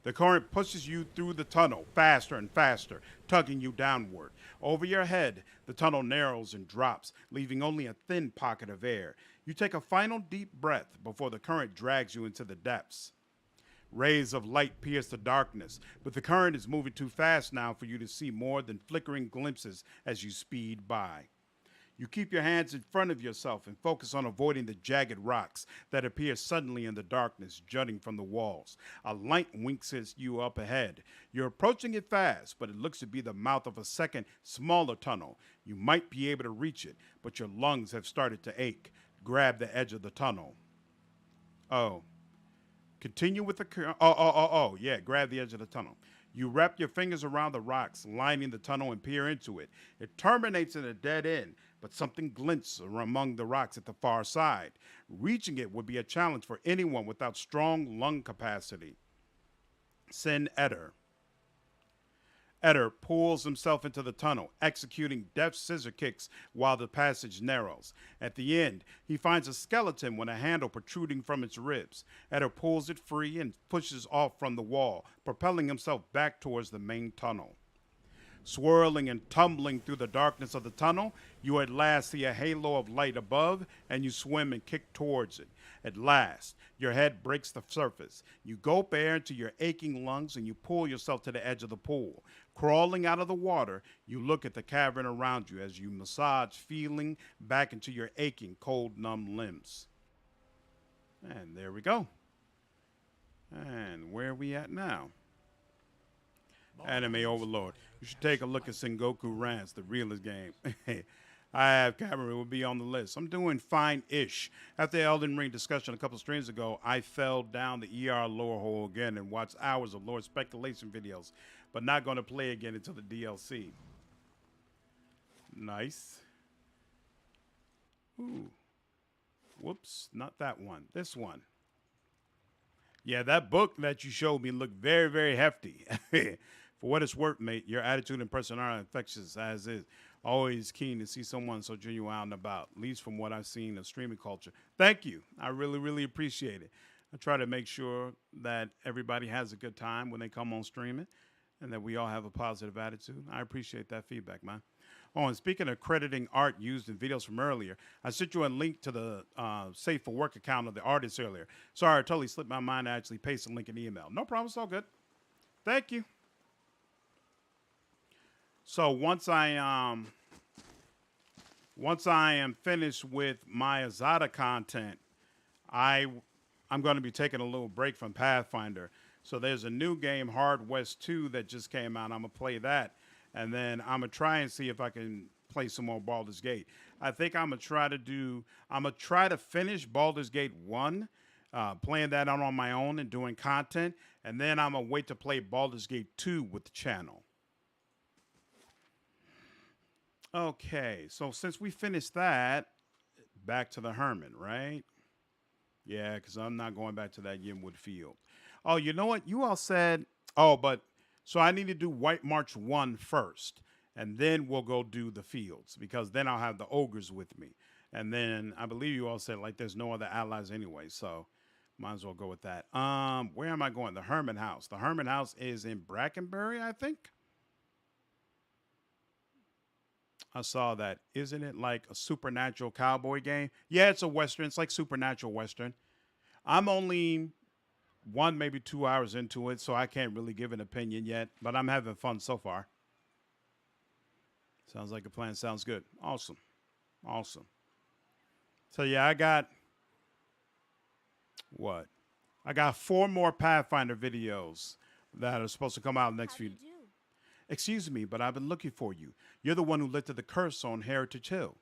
The current pushes you through the tunnel faster and faster, tugging you downward. Over your head, the tunnel narrows and drops, leaving only a thin pocket of air. You take a final deep breath before the current drags you into the depths. Rays of light pierce the darkness, but the current is moving too fast now for you to see more than flickering glimpses as you speed by. You keep your hands in front of yourself and focus on avoiding the jagged rocks that appear suddenly in the darkness, jutting from the walls. A light winks at you up ahead. You're approaching it fast, but it looks to be the mouth of a second, smaller tunnel. You might be able to reach it, but your lungs have started to ache. Grab the edge of the tunnel. Continue with the... Yeah, grab the edge of the tunnel. You wrap your fingers around the rocks lining the tunnel and peer into it. It terminates in a dead end, but something glints among the rocks at the far side. Reaching it would be a challenge for anyone without strong lung capacity. Send Eder. Eder pulls himself into the tunnel, executing deft scissor kicks while the passage narrows. At the end, he finds a skeleton with a handle protruding from its ribs. Eder pulls it free and pushes off from the wall, propelling himself back towards the main tunnel. Swirling and tumbling through the darkness of the tunnel, you at last see a halo of light above, and you swim and kick towards it. At last, your head breaks the surface. You gulp air into your aching lungs, and you pull yourself to the edge of the pool. Crawling out of the water, you look at the cavern around you as you massage feeling back into your aching, cold, numb limbs. And there we go. And where are we at now? Anime Overlord. You should take a look at Sengoku Rants, the realest game. I have Cameron will be on the list. I'm doing fine-ish. After the Elden Ring discussion a couple streams ago, I fell down the ER lore hole again and watched hours of lore speculation videos, but not going to play again until the DLC. Nice. Ooh. Whoops, not that one. This one. Yeah, that book that you showed me looked very, very hefty. For what it's worth, mate, your attitude and personality are infectious as is. Always keen to see someone so genuine out and about, at least from what I've seen of streaming culture. Thank you. I really, really appreciate it. I try to make sure that everybody has a good time when they come on streaming and that we all have a positive attitude. I appreciate that feedback, man. Oh, and speaking of crediting art used in videos from earlier, I sent you a link to the Safe for Work account of the artist earlier. Sorry, I totally slipped my mind to actually paste the link in the email. No problem, it's all good. Thank you. So once I am finished with my Azada content, I'm going to be taking a little break from Pathfinder. So there's a new game, Hard West 2, that just came out. I'm going to play that. And then I'm going to try and see if I can play some more Baldur's Gate. I think I'm going to try to finish Baldur's Gate 1, playing that out on my own and doing content. And then I'm going to wait to play Baldur's Gate 2 with the channel. Okay, so since we finished that, back to the Herman, right? Yeah, because I'm not going back to that Yinwood field. Oh, you know what? You all said, oh, but so I need to do White March 1 first, and then we'll go do the fields because then I'll have the ogres with me. And then I believe you all said like there's no other allies anyway, so might as well go with that. Where am I going? The Herman House. The Herman House is in Brackenbury, I think. I saw that. Isn't it like a supernatural cowboy game? Yeah, it's a western. It's like supernatural western. I'm only 1, maybe 2 hours into it, so I can't really give an opinion yet, but I'm having fun so far. Sounds like a plan. Sounds good. Awesome. Awesome. So, yeah, I got what? I got 4 more Pathfinder videos that are supposed to come out next How do few. you do? Excuse me, but I've been looking for you. You're the one who lifted the curse on Heritage Hill.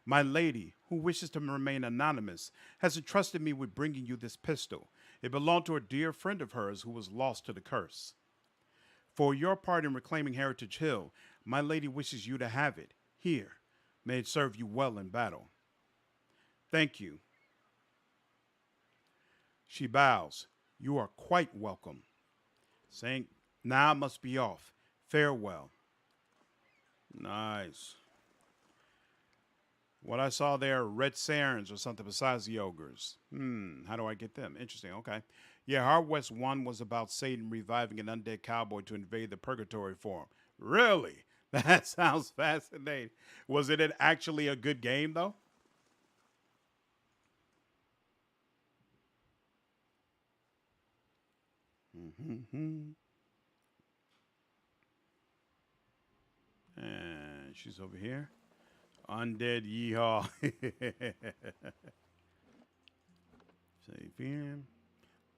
My lady, who wishes to remain anonymous, has entrusted me with bringing you this pistol. It belonged to a dear friend of hers who was lost to the curse. For your part in reclaiming Heritage Hill, my lady wishes you to have it. Here, may it serve you well in battle. Thank you. She bows. You are quite welcome. Saying, now I must be off. Farewell. Nice. What I saw there, red Sarens or something besides the ogres. How do I get them? Interesting. Okay. Yeah, Hard West 1 was about Satan reviving an undead cowboy to invade the purgatory for him. Really? That sounds fascinating. Was it actually a good game, though? Mm-hmm. And she's over here. Undead yeehaw. Save here.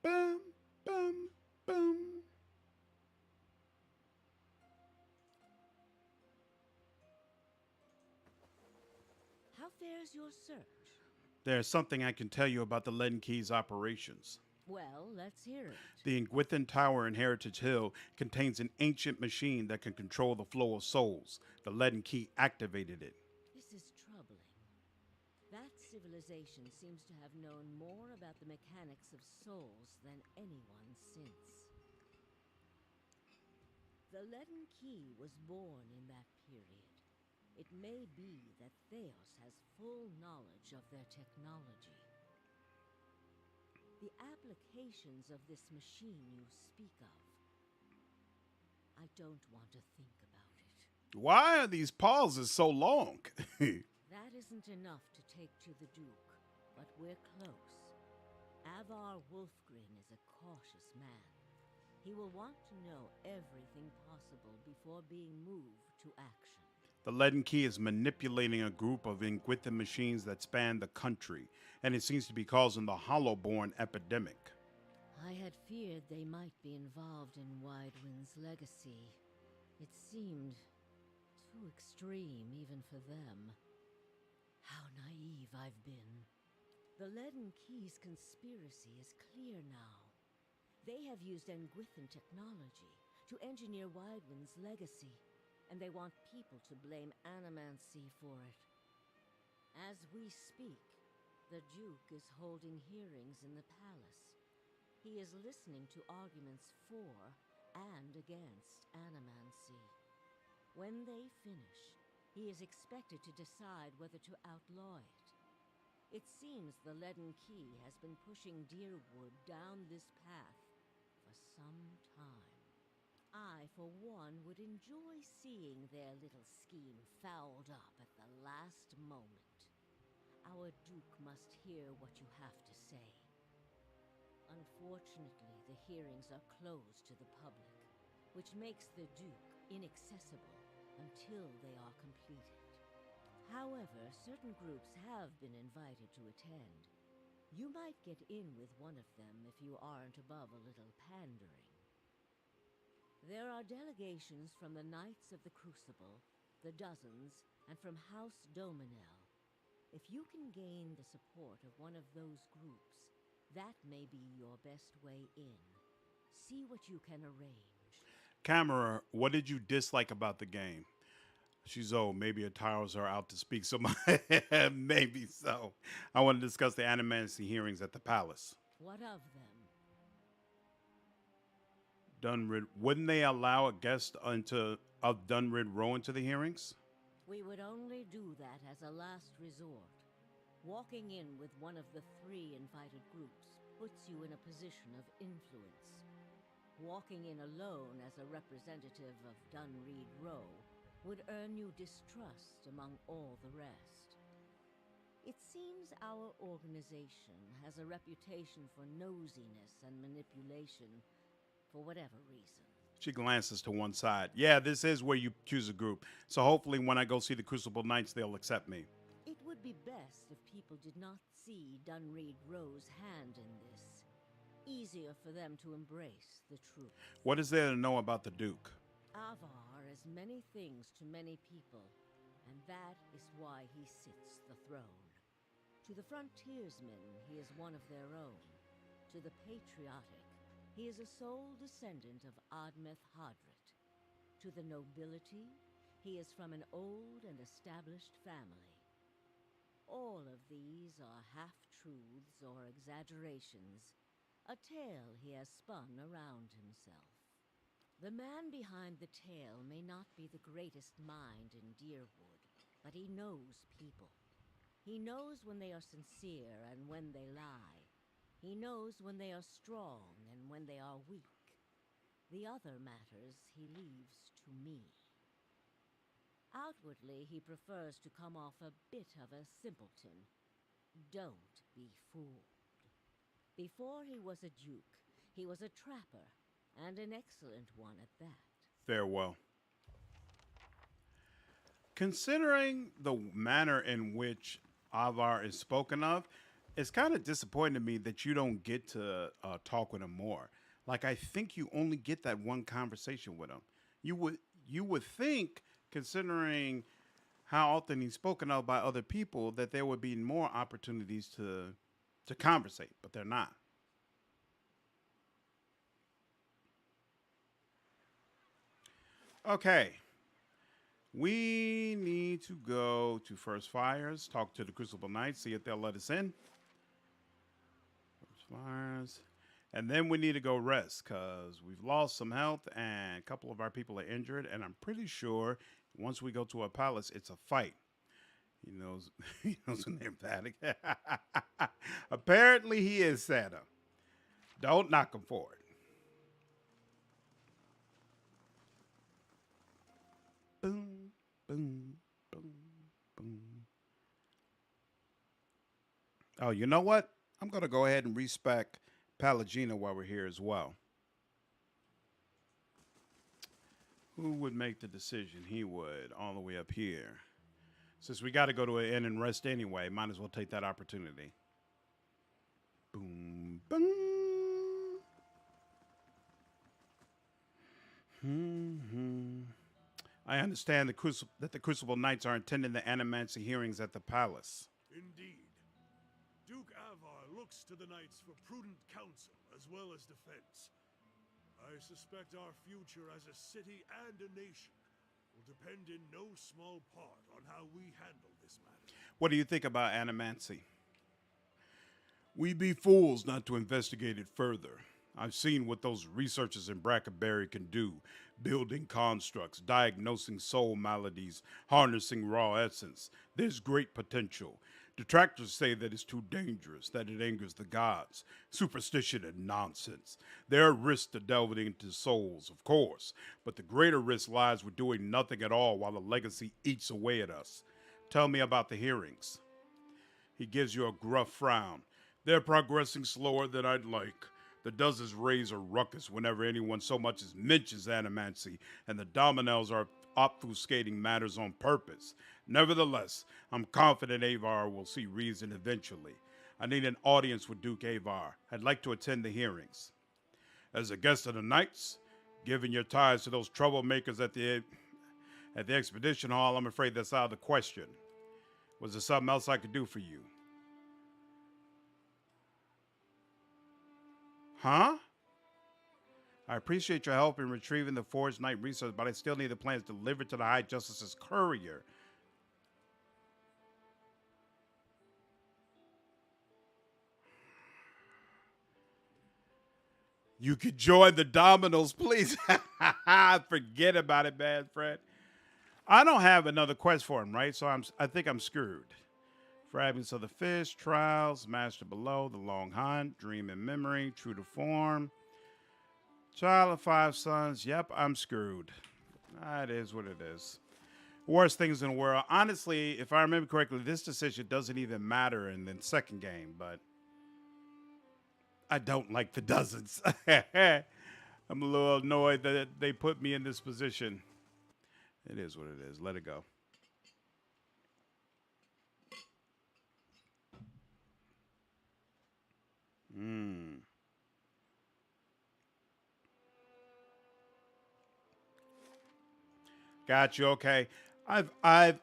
Boom, boom, boom. How fares your search? There's something I can tell you about the Leaden Keys operations. Well, let's hear it. The Ingwithan Tower in Heritage Hill contains an ancient machine that can control the flow of souls. The Leaden Key activated it. This is troubling. That civilization seems to have known more about the mechanics of souls than anyone since. The Leaden Key was born in that period. It may be that Theos has full knowledge of their technology. The applications of this machine you speak of, I don't want to think about it. Why are these pauses so long? That isn't enough to take to the Duke, but we're close. Avar Wolfgren is a cautious man. He will want to know everything possible before being moved to action. The Leaden Key is manipulating a group of Ingwithan machines that span the country, and it seems to be causing the Hollowborn epidemic. I had feared they might be involved in Widewind's legacy. It seemed too extreme even for them. How naive I've been. The Leaden Key's conspiracy is clear now. They have used Engwithan technology to engineer Widewind's legacy, and they want people to blame Animancy for it. As we speak, the Duke is holding hearings in the palace. He is listening to arguments for and against Animancy. When they finish, he is expected to decide whether to outlaw it. It seems the Leaden Key has been pushing Deerwood down this path for some time. I, for one, would enjoy seeing their little scheme fouled up at the last moment. Our Duke must hear what you have to say. Unfortunately, the hearings are closed to the public, which makes the Duke inaccessible until they are completed. However, certain groups have been invited to attend. You might get in with one of them if you aren't above a little pandering. There are delegations from the Knights of the Crucible, the Dozens, and from House Dominel. If you can gain the support of one of those groups, that may be your best way in. See what you can arrange. Camera, what did you dislike about the game? She's old. Maybe her towers are out to speak. So maybe so. I want to discuss the animancy hearings at the palace. What of them? Dunrid, wouldn't they allow a guest of Dunrid Row into the hearings? We would only do that as a last resort. Walking in with one of the 3 invited groups puts you in a position of influence. Walking in alone as a representative of Dunreed Row would earn you distrust among all the rest. It seems our organization has a reputation for nosiness and manipulation, for whatever reason. She glances to one side. Yeah, this is where you choose a group. So hopefully when I go see the Crucible Knights, they'll accept me. It would be best if people did not see Dunreed Row's hand in this. Easier for them to embrace the truth. What is there to know about the Duke? Avar is many things to many people, and that is why he sits the throne. To the frontiersmen, he is one of their own. To the patriotic, he is a sole descendant of Admeth Hadrit. To the nobility, he is from an old and established family. All of these are half-truths or exaggerations, a tale he has spun around himself. The man behind the tale may not be the greatest mind in Deerwood, but he knows people. He knows when they are sincere and when they lie. He knows when they are strong and when they are weak. The other matters he leaves to me. Outwardly, he prefers to come off a bit of a simpleton. Don't be fooled. Before he was a duke, he was a trapper, and an excellent one at that. Farewell. Considering the manner in which Avar is spoken of, it's kind of disappointing to me that you don't get to talk with him more. Like, I think you only get that one conversation with him. You would think, considering how often he's spoken of by other people, that there would be more opportunities to conversate, but they're not. Okay. We need to go to First Fires, talk to the Crucible Knights, see if they'll let us in. First Fires. And then we need to go rest because we've lost some health and a couple of our people are injured. And I'm pretty sure once we go to a palace, it's a fight. He knows, he knows when they're emphatic. Apparently, he is Santa. Don't knock him for it. Boom, boom, boom, boom. Oh, you know what? I'm going to go ahead and respec Palagina while we're here as well. Who would make the decision? He would, all the way up here. Since we got to go to an inn and rest anyway, might as well take that opportunity. Boom, boom. I understand that the Crucible Knights are attending the Animancy hearings at the palace. Indeed. Duke Avar looks to the knights for prudent counsel as well as defense. I suspect our future as a city and a nation will depend in no small part on how we handle this matter. What do you think about Animancy? We'd be fools not to investigate it further. I've seen what those researchers in Brackenberry can do, building constructs, diagnosing soul maladies, harnessing raw essence. There's great potential. Detractors say that it's too dangerous, that it angers the gods. Superstition and nonsense. There are risks to delving into souls, of course, but the greater risk lies with doing nothing at all while the legacy eats away at us. Tell me about the hearings. He gives you a gruff frown. They're progressing slower than I'd like. The dozens raise a ruckus whenever anyone so much as mentions Animancy, and the Dominels are obfuscating matters on purpose. Nevertheless, I'm confident Avar will see reason eventually. I need an audience with Duke Avar. I'd like to attend the hearings. As a guest of the Knights, given your ties to those troublemakers at the expedition hall, I'm afraid that's out of the question. Was there something else I could do for you? Huh? I appreciate your help in retrieving the Forged Knight resource, but I still need the plans delivered to the High Justice's courier. You could join the Dominoes, please. Forget about it, bad Fred. I don't have another quest for him, right? So I think I'm screwed. Fragments of the Fish, Trials, Master Below, The Long Hunt, Dream in Memory, True to Form, Child of Five Sons. Yep, I'm screwed. That is what it is. Worst things in the world. Honestly, if I remember correctly, this decision doesn't even matter in the second game, but I don't like the dozens. I'm a little annoyed that they put me in this position. It is what it is. Let it go. Got you. Okay. I've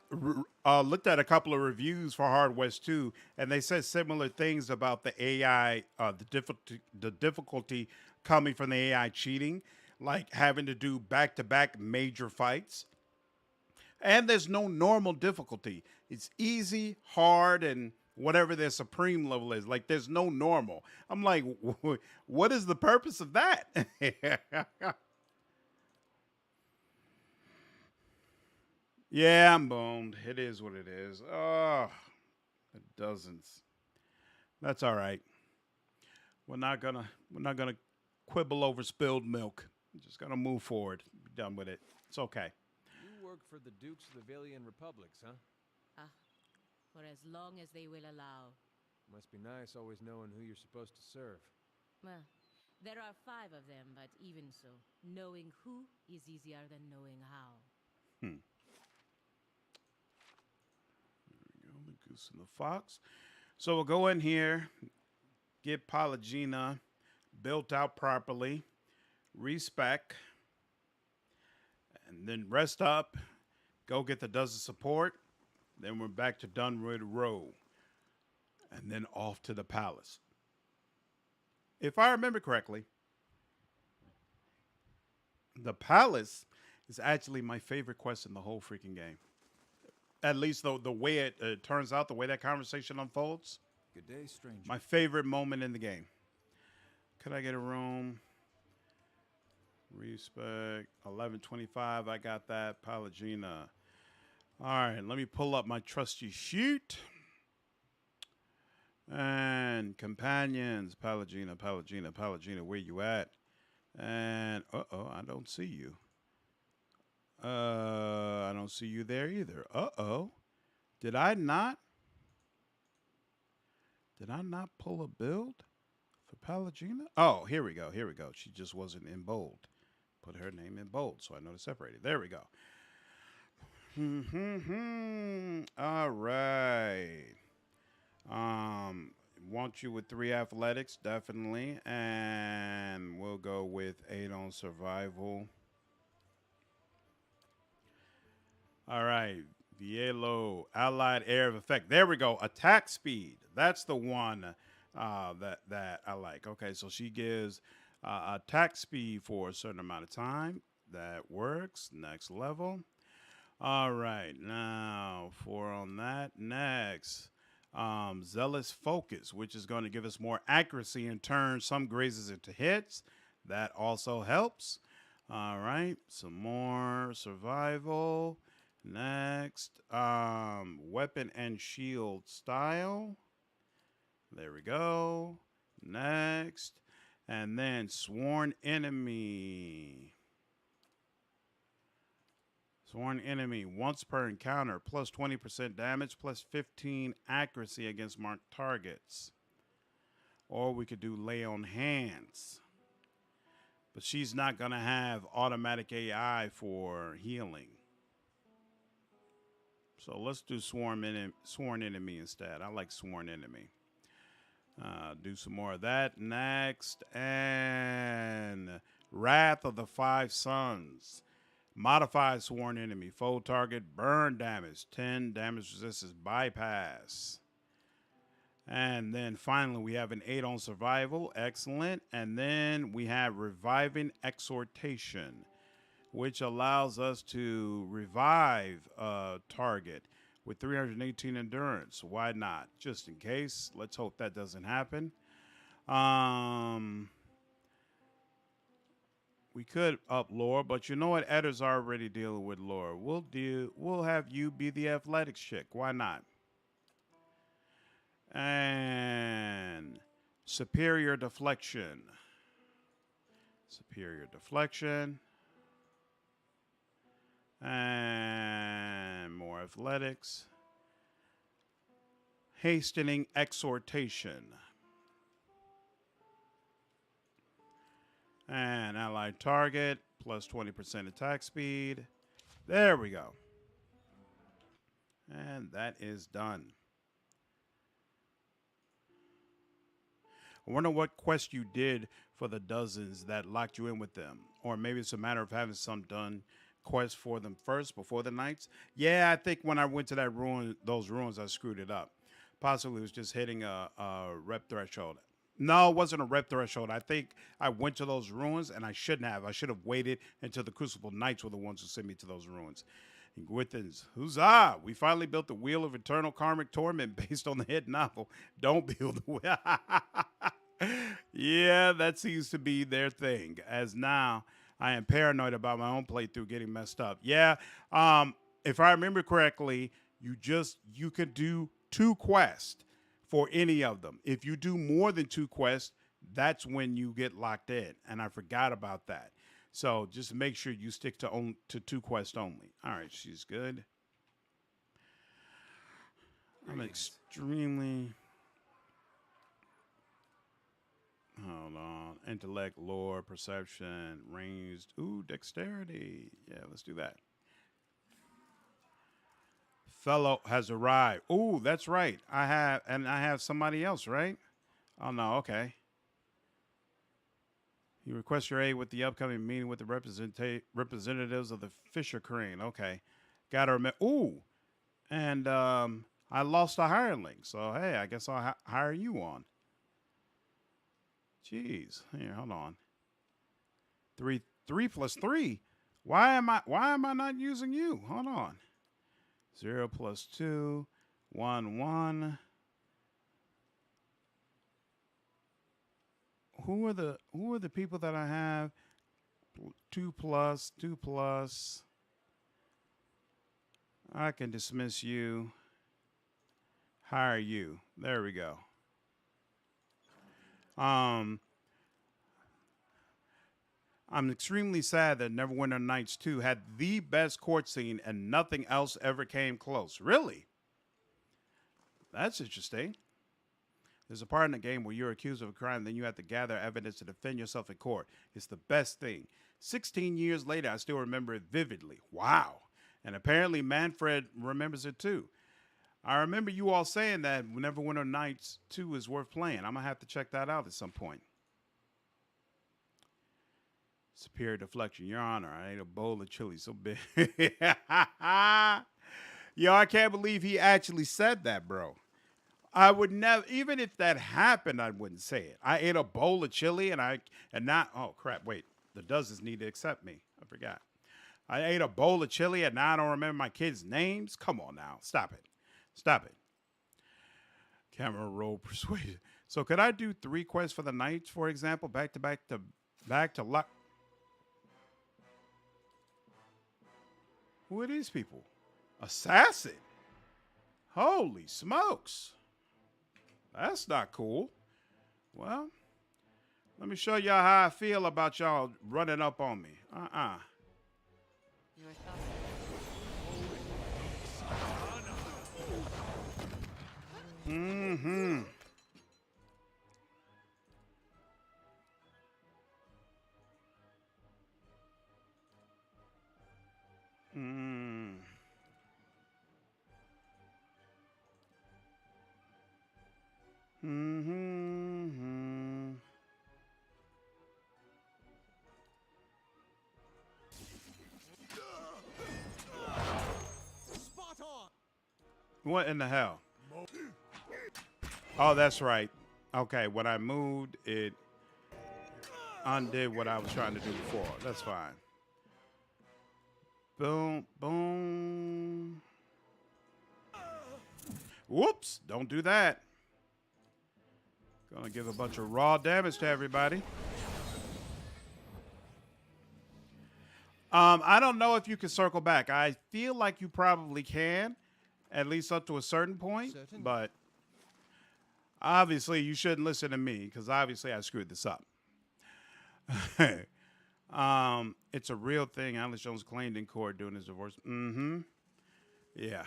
looked at a couple of reviews for Hard West 2, and they said similar things about the AI, the difficulty coming from the AI cheating, like having to do back-to-back major fights. And there's no normal difficulty. It's easy, hard, and whatever their supreme level is. Like there's no normal. I'm like, what is the purpose of that? Yeah, I'm boned. It is what it is. Oh, it doesn't. That's all right. We're not gonna quibble over spilled milk. We're just gonna move forward. Be done with it. It's okay. You work for the Dukes of the Valian Republics, huh? Ah, for as long as they will allow. Must be nice always knowing who you're supposed to serve. Well, there are 5 of them, but even so, knowing who is easier than knowing how. There we go. The goose and the fox. So we'll go in here, get Polygina built out properly, respec, and then rest up, go get the dozen support. Then we're back to Dunwood Row, and then off to the palace. If I remember correctly, the palace is actually my favorite quest in the whole freaking game. At least the way it turns out, the way that conversation unfolds. Good day, stranger. My favorite moment in the game. Could I get a room? Respect 1125. I got that. Polygina. All right, let me pull up my trusty sheet. And companions. Polygina, Polygina, Polygina. Where you at? And I don't see you. I don't see you there either. Did I not pull a build for Polygina? Oh, here we go. Here we go. She just wasn't in bold. Put her name in bold so I know to separate it. There we go. All right. Want you with 3 athletics, definitely. And we'll go with 8 on survival. All right. Vielo, allied area of effect. There we go. Attack speed. That's the one that I like. Okay, so she gives attack speed for a certain amount of time. That works. Next level. All right. Now, 4 on that. Next. Zealous Focus, which is going to give us more accuracy and turn some grazes into hits. That also helps. All right. Some more survival. Next, weapon and shield style. There we go. Next, and then sworn enemy. Sworn enemy once per encounter, plus 20% damage, plus 15 accuracy against marked targets. Or we could do lay on hands. But she's not going to have automatic AI for healing. So let's do sworn enemy instead. I like sworn enemy. Do some more of that next. And Wrath of the Five Sons. Modified sworn enemy. Foe target burn damage. 10 damage resistance bypass. And then finally, we have an 8 on survival. Excellent. And then we have reviving exhortation, which allows us to revive a target with 318 endurance. Why not? Just in case. Let's hope that doesn't happen. We could up lore, but you know what? Eddar's already dealing with lore. We'll have you be the athletics chick. Why not? And superior deflection. Superior deflection. And more athletics. Hastening exhortation. And allied target plus 20% attack speed. There we go. And that is done. I wonder what quest you did for the dozens that locked you in with them. Or maybe it's a matter of having some done quest for them first before the knights. Yeah, I think when I went to that those ruins, I screwed it up. Possibly it was just hitting a rep threshold. No, it wasn't a rep threshold. I think I went to those ruins and I shouldn't have. I should have waited until the Crucible Knights were the ones who sent me to those ruins. And Gwithins, huzzah! We finally built the Wheel of Eternal Karmic Torment based on the hit novel. Don't build the wheel. Yeah, that seems to be their thing. As now, I am paranoid about my own playthrough getting messed up. Yeah, if I remember correctly, you could do 2 quests for any of them. If you do more than 2 quests, that's when you get locked in. And I forgot about that. So just make sure you stick to 2 quests only. All right, she's good. I'm extremely... Hold on. Intellect, lore, perception, ranged. Ooh, dexterity. Yeah, let's do that. Fellow has arrived. Ooh, that's right. I have somebody else, right? Oh, no, okay. You request your aid with the upcoming meeting with the representatives of the Fisher Crane. Okay. Got to remember. Ooh. And I lost a hireling. So, hey, I guess I'll hire you on. Jeez. Here, hold on. 3 plus 3. Why am I not using you? Hold on. 0 plus 2. 1, 1. Who are the people that I have? 2 plus, 2 plus. I can dismiss you. Hire you. There we go. I'm extremely sad that Neverwinter Nights 2 had the best court scene and nothing else ever came close. Really? That's interesting. There's a part in the game where you're accused of a crime, then you have to gather evidence to defend yourself in court. It's the best thing. 16 years later, I still remember it vividly. Wow. And apparently Manfred remembers it too. I remember you all saying that Neverwinter Nights 2 is worth playing. I'm going to have to check that out at some point. Superior deflection. Your Honor, I ate a bowl of chili so big. Yo, I can't believe he actually said that, bro. I would never, even if that happened, I wouldn't say it. I ate a bowl of chili and not, oh crap, wait. The dozens need to accept me. I forgot. I ate a bowl of chili and now I don't remember my kids' names. Come on now. Stop it. Stop it. Camera roll persuasion. So could I do 3 quests for the Knights, for example, back to luck? Who are these people? Assassin. Holy smokes. That's not cool. Well, let me show y'all how I feel about y'all running up on me. Your thoughts? Mm-hmm. Mm. Mm-hmm. Spot on! What in the hell? Oh, that's right. Okay, when I moved, it undid what I was trying to do before. That's fine. Boom, boom. Whoops, don't do that. Gonna give a bunch of raw damage to everybody. I don't know if you can circle back. I feel like you probably can, at least up to a certain point. Certain? But obviously, you shouldn't listen to me because obviously I screwed this up. It's a real thing. Alex Jones claimed in court during his divorce. Mm-hmm. Yeah.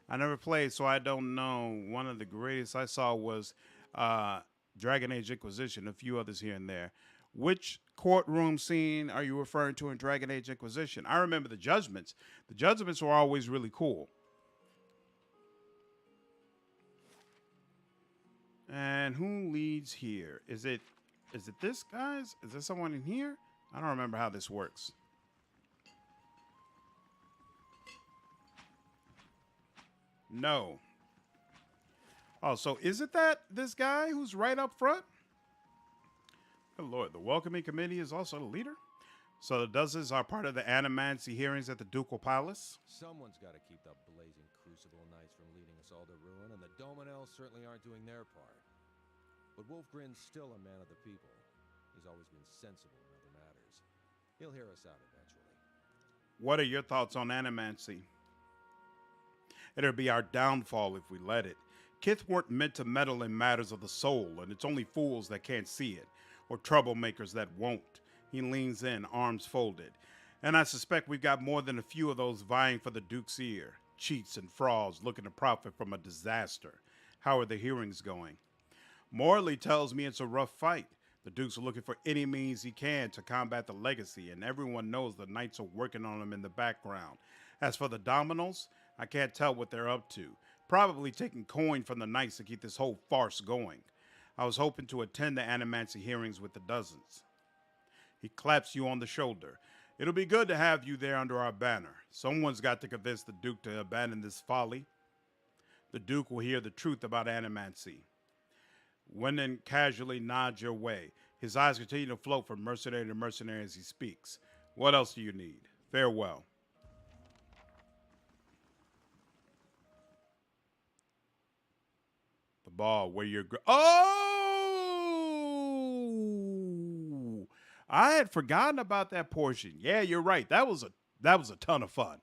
I never played, so I don't know. One of the greatest I saw was Dragon Age Inquisition, a few others here and there. Which courtroom scene are you referring to in Dragon Age Inquisition? I remember the judgments. The judgments were always really cool. And who leads here? Is it this, guys? Is there someone in here? I don't remember how this works. No. Oh, so is it this guy who's right up front? Good Lord, the welcoming committee is also the leader? So the dozens are part of the animancy hearings at the Ducal Palace? Someone's got to keep the blazing Crucible Knights from leading us all to ruin, and the Dominels certainly aren't doing their part. But Wolfgren's still a man of the people. He's always been sensible in other matters. He'll hear us out eventually. What are your thoughts on animancy? It'll be our downfall if we let it. Kith weren't meant to meddle in matters of the soul, and it's only fools that can't see it, or troublemakers that won't. He leans in, arms folded. And I suspect we've got more than a few of those vying for the Duke's ear. Cheats and frauds looking to profit from a disaster. How are the hearings going? Morley tells me it's a rough fight. The Duke's are looking for any means he can to combat the legacy, and everyone knows the Knights are working on him in the background. As for the Dominals, I can't tell what they're up to. Probably taking coin from the Knights to keep this whole farce going. I was hoping to attend the animancy hearings with the dozens. He claps you on the shoulder. It'll be good to have you there under our banner. Someone's got to convince the Duke to abandon this folly. The Duke will hear the truth about animancy. Wyndon casually nods your way. His eyes continue to float from mercenary to mercenary as he speaks. What else do you need? Farewell. The ball where you're... Oh! I had forgotten about that portion. Yeah, you're right. That was a ton of fun.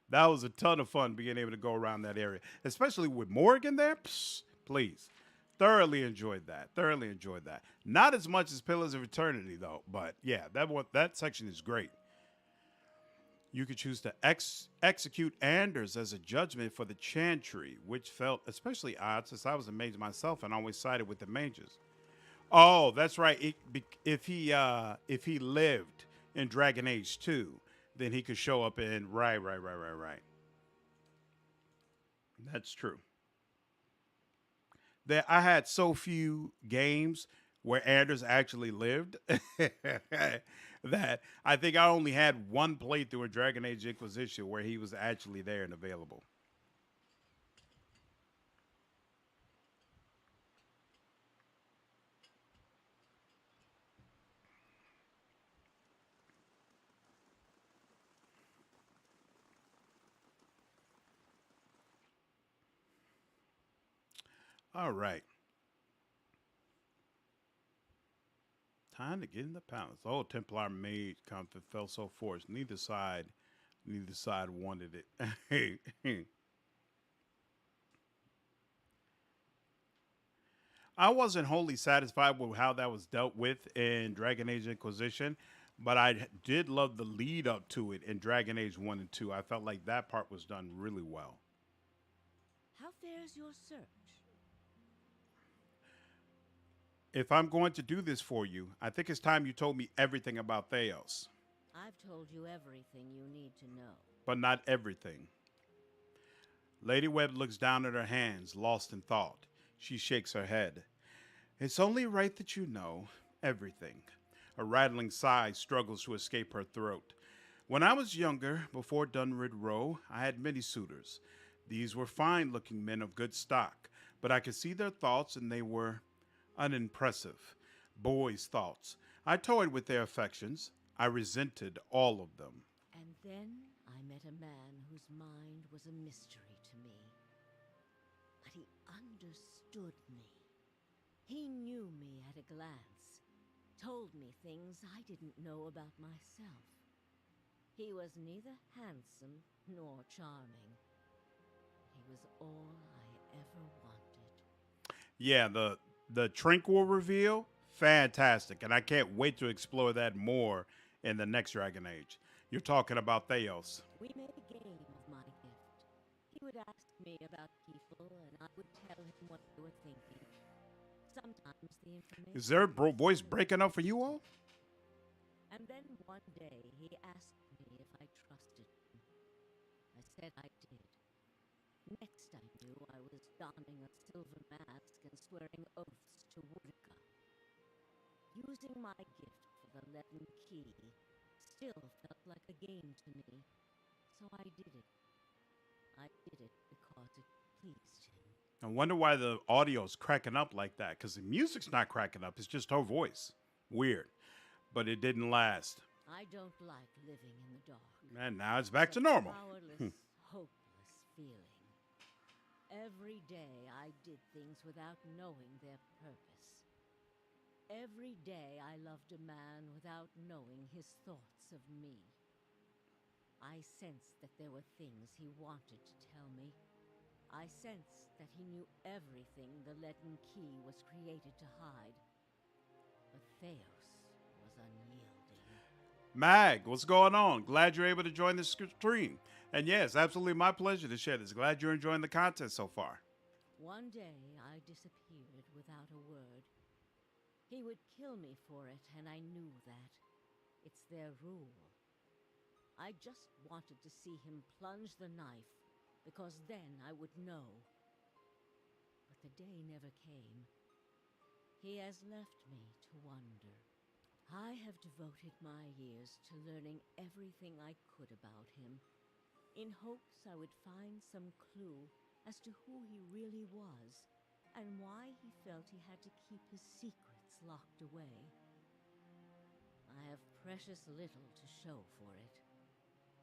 That was a ton of fun being able to go around that area, especially with Morgan there. Psst, please. Thoroughly enjoyed that. Thoroughly enjoyed that. Not as much as Pillars of Eternity, though. But yeah, that section is great. You could choose to execute Anders as a judgment for the Chantry, which felt especially odd since I was a mage myself and always sided with the mages. Oh, that's right. If he lived in Dragon Age 2, then he could show up in right. That's true. That I had so few games where Anders actually lived that I think I only had one playthrough of Dragon Age Inquisition where he was actually there and available. All right. Time to get in the palace. Oh, Templar mage comfort fell so forced. Neither side wanted it. I wasn't wholly satisfied with how that was dealt with in Dragon Age Inquisition, but I did love the lead up to it in Dragon Age 1 and 2. I felt like that part was done really well. How fares your search? If I'm going to do this for you, I think it's time you told me everything about Theos. I've told you everything you need to know. But not everything. Lady Webb looks down at her hands, lost in thought. She shakes her head. It's only right that you know everything. A rattling sigh struggles to escape her throat. When I was younger, before Dunrid Row, I had many suitors. These were fine-looking men of good stock, but I could see their thoughts and they were unimpressive. Boys' thoughts. I toyed with their affections. I resented all of them. And then I met a man whose mind was a mystery to me. But he understood me. He knew me at a glance, told me things I didn't know about myself. He was neither handsome nor charming. He was all I ever wanted. Yeah, the Tranquil reveal, fantastic, and I can't wait to explore that more in the next Dragon Age. You're talking about Theos. We made a game of my gift. He would ask me about people, and I would tell him what they were thinking. Sometimes the information... Is their voice breaking up for you all? And then one day, he asked me if I trusted him. I said I did. Next I knew, I was donning a silver mask and swearing oaths to Woodica. Using my gift for the leaden key still felt like a game to me, so I did it. I did it because it pleased him. I wonder why the audio's cracking up like that, because the music's not cracking up, it's just her voice. Weird. But it didn't last. I don't like living in the dark. And now it's back to A normal. powerless, hopeless feeling. Every day I did things without knowing their purpose. Every day I loved a man without knowing his thoughts of me. I sensed that there were things he wanted to tell me. I sensed that he knew everything the leaden key was created to hide. But Theos was unyielding. Mag, what's going on? Glad you're able to join the stream. And yes, absolutely my pleasure to share this. Glad you're enjoying the content so far. One day I disappeared without a word. He would kill me for it, and I knew that. It's their rule. I just wanted to see him plunge the knife, because then I would know. But the day never came. He has left me to wonder. I have devoted my years to learning everything I could about him, in hopes I would find some clue as to who he really was, and why he felt he had to keep his secrets locked away. I have precious little to show for it.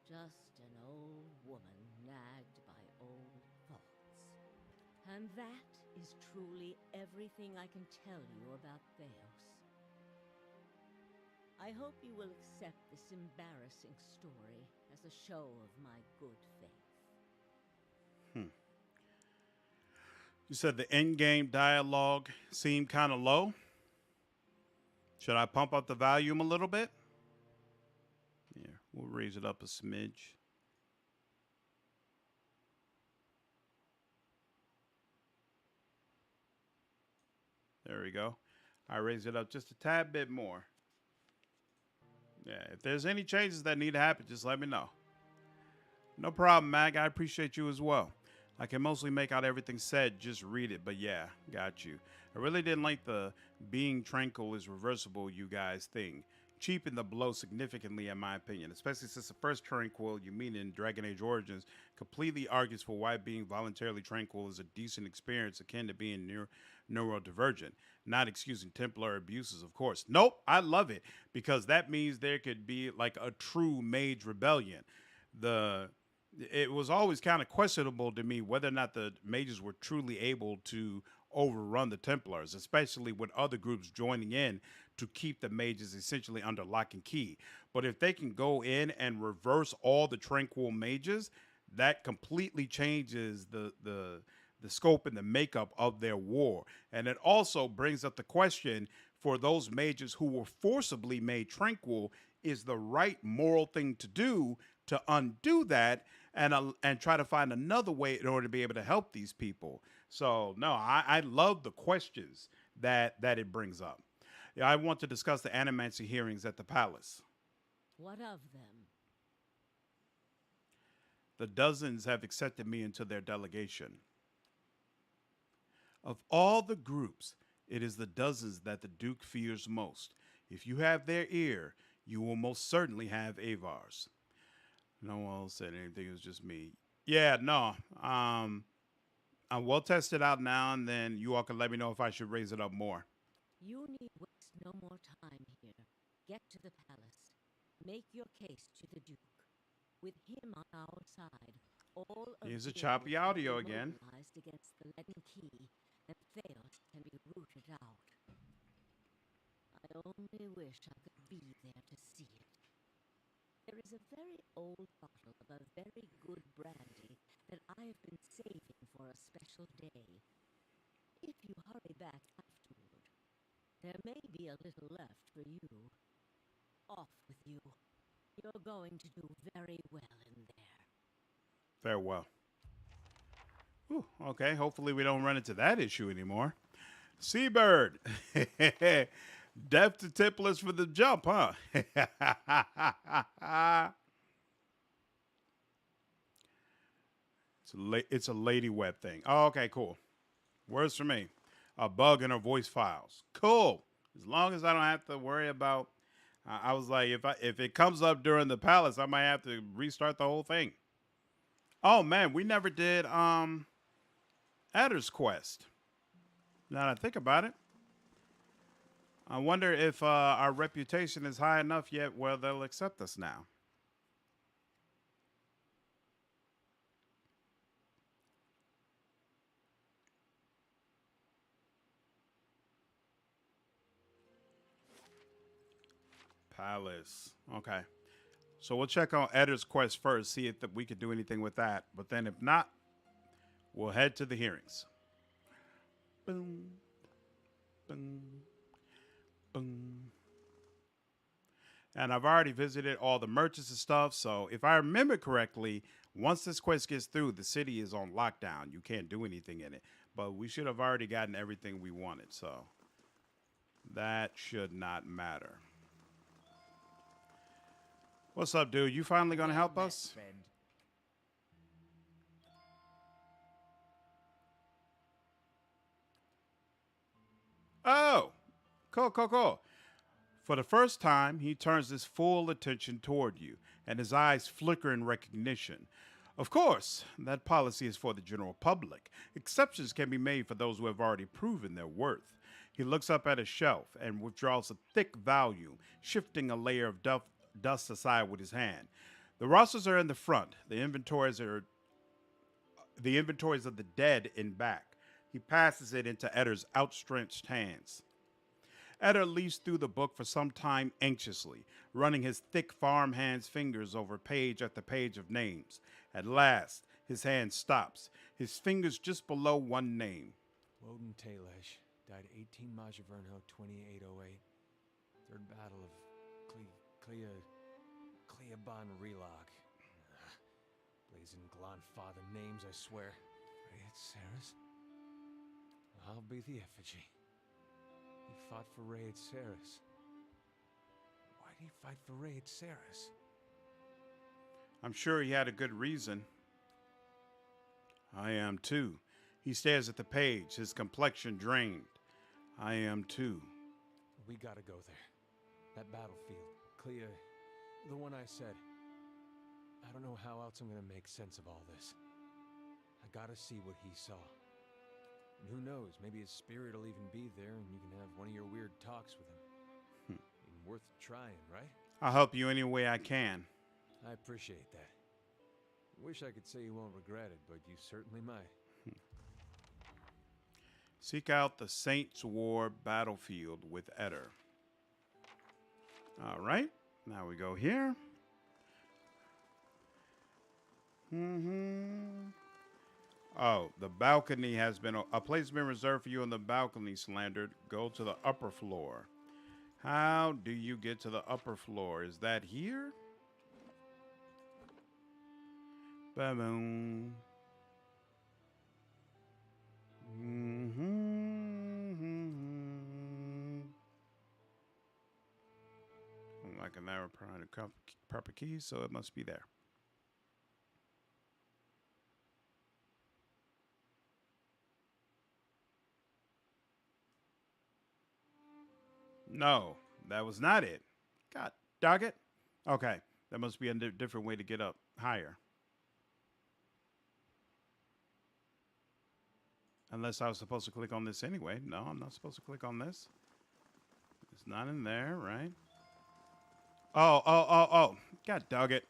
Just an old woman nagged by old thoughts. And that is truly everything I can tell you about Theos. I hope you will accept this embarrassing story as a show of my good faith. You said the in-game dialogue seemed kind of low. Should I pump up the volume a little bit? Yeah, we'll raise it up a smidge. There we go. I raise it up just a tad bit more. Yeah, if there's any changes that need to happen, just let me know. No problem, Mag. I appreciate you as well. I can mostly make out everything said, just read it, but yeah, got you. I really didn't like the being tranquil is reversible, you guys thing. Cheapened the blow significantly, in my opinion, especially since the first tranquil you meet in Dragon Age Origins completely argues for why being voluntarily tranquil is a decent experience akin to being neurodivergent. Not excusing Templar abuses, of course. Nope, I love it because that means there could be like a true mage rebellion. It was always kind of questionable to me whether or not the mages were truly able to overrun the Templars, especially with other groups joining in to keep the mages essentially under lock and key. But if they can go in and reverse all the tranquil mages, that completely changes the scope and the makeup of their war. And it also brings up the question for those mages who were forcibly made tranquil, is the right moral thing to do to undo that and try to find another way in order to be able to help these people. So no, I love the questions that it brings up. Yeah, I want to discuss the animancy hearings at the palace. What of them? The dozens have accepted me into their delegation. Of all the groups, it is the dozens that the Duke fears most. If you have their ear, you will most certainly have Avar's. No one else said anything. It was just me. Yeah, no. We'll test it out now, and then you all can let me know if I should raise it up more. You need waste no more time here. Get to the palace. Make your case to the Duke. With him on our side, all of Here's a Guild choppy can be audio again. mobilized against the leaden key, and Theos can be rooted out. I only wish I could be there to see it. There is a very old bottle of a very good brandy that I have been saving for a special day. If you hurry back afterward, there may be a little left for you. Off with you. You're going to do very well in there. Farewell. Whew, okay, hopefully we don't run into that issue anymore. Seabird. Deaf to tipless for the jump, huh? It's a lady web thing. Oh, okay, cool. Words for me. A bug in her voice files. Cool. As long as I don't have to worry about. I was like, if it comes up during the palace, I might have to restart the whole thing. Oh man, we never did Adder's Quest. Now that I think about it, I wonder if our reputation is high enough yet where they'll accept us now. Palace. Okay. So we'll check on Eddar's Quest first, see if we could do anything with that. But then if not, we'll head to the hearings. Boom. Boom. Boom. And I've already visited all the merchants and stuff. So if I remember correctly, once this quest gets through, the city is on lockdown. You can't do anything in it. But we should have already gotten everything we wanted. So that should not matter. What's up, dude? You finally gonna help us? Friend. Oh, cool. For the first time, he turns his full attention toward you, and his eyes flicker in recognition. Of course, that policy is for the general public. Exceptions can be made for those who have already proven their worth. He looks up at a shelf and withdraws a thick volume, shifting a layer of dust aside with his hand. The rosters are in the front. The inventories of the dead in back. He passes it into Eddar's outstretched hands. Eddar leaves through the book for some time anxiously, running his thick farmhand's fingers over page after page of names. At last, his hand stops, his fingers just below one name. Woden Talesh died 18 Majavernho 2808. Third Battle of Cleaban Relock. Blazing Glonfather names, I swear. Rayet Saris? I'll be the effigy. He fought for Rayet Saris. Why'd he fight for Rayet Saris? I'm sure he had a good reason. I am too. He stares at the page, his complexion drained. I am too. We gotta go there. That battlefield. Clea, the one I said. I don't know how else I'm gonna make sense of all this. I gotta see what he saw. And who knows, maybe his spirit will even be there and you can have one of your weird talks with him. Worth trying, right? I'll help you any way I can. I appreciate that. Wish I could say you won't regret it, but you certainly might. Seek out the Saints' War battlefield with Eddar. All right, now we go here. Oh, the balcony has been, a place has been reserved for you on the balcony, Slandered. Go to the upper floor. How do you get to the upper floor? Is that here? Ba-boom. I can never find the proper keys, so it must be there. No, that was not it. God dog it. Okay, that must be a different way to get up higher. Unless I was supposed to click on this anyway. No, I'm not supposed to click on this. It's not in there, right? Oh. God dog it.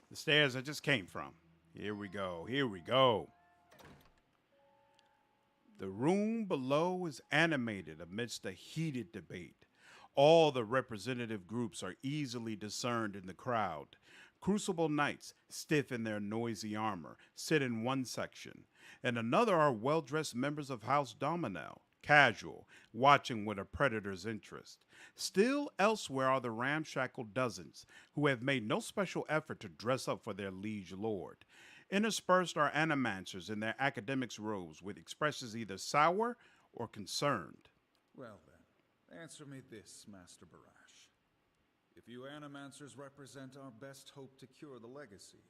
The stairs I just came from. Here we go. Here we go. The room below is animated amidst a heated debate. All the representative groups are easily discerned in the crowd. Crucible knights, stiff in their noisy armor, sit in one section. In another are well dressed members of House Dominel, casual, watching with a predator's interest. Still elsewhere are the ramshackle dozens, who have made no special effort to dress up for their liege lord. Interspersed are animancers in their academics' robes with expressions either sour or concerned. Well then, answer me this, Master Barash. If you animancers represent our best hope to cure the legacy,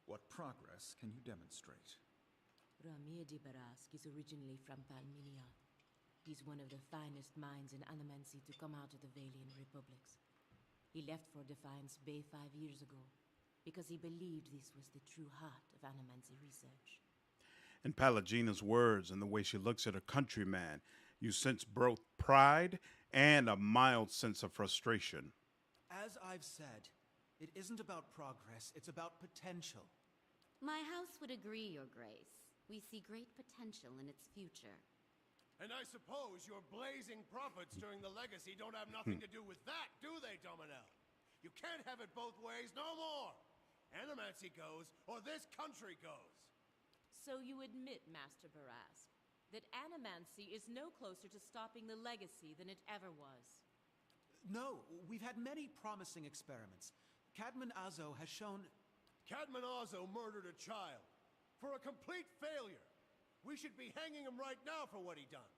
what progress can you demonstrate? Ramir de Barask is originally from Palminia. He's one of the finest minds in animancy to come out of the Valian Republics. He left for Defiance Bay 5 years ago, because he believed this was the true heart of animancy research. In Palagina's words and the way she looks at her countryman, you sense both pride and a mild sense of frustration. As I've said, it isn't about progress, it's about potential. My house would agree, Your Grace. We see great potential in its future. And I suppose your blazing profits during the legacy don't have nothing to do with that, do they, Dominel? You can't have it both ways no more. Animancy goes, or this country goes. So you admit, Master Barask, that animancy is no closer to stopping the legacy than it ever was. No, we've had many promising experiments. Cadman Azo has shown... Cadman Azo murdered a child. For a complete failure. We should be hanging him right now for what he done.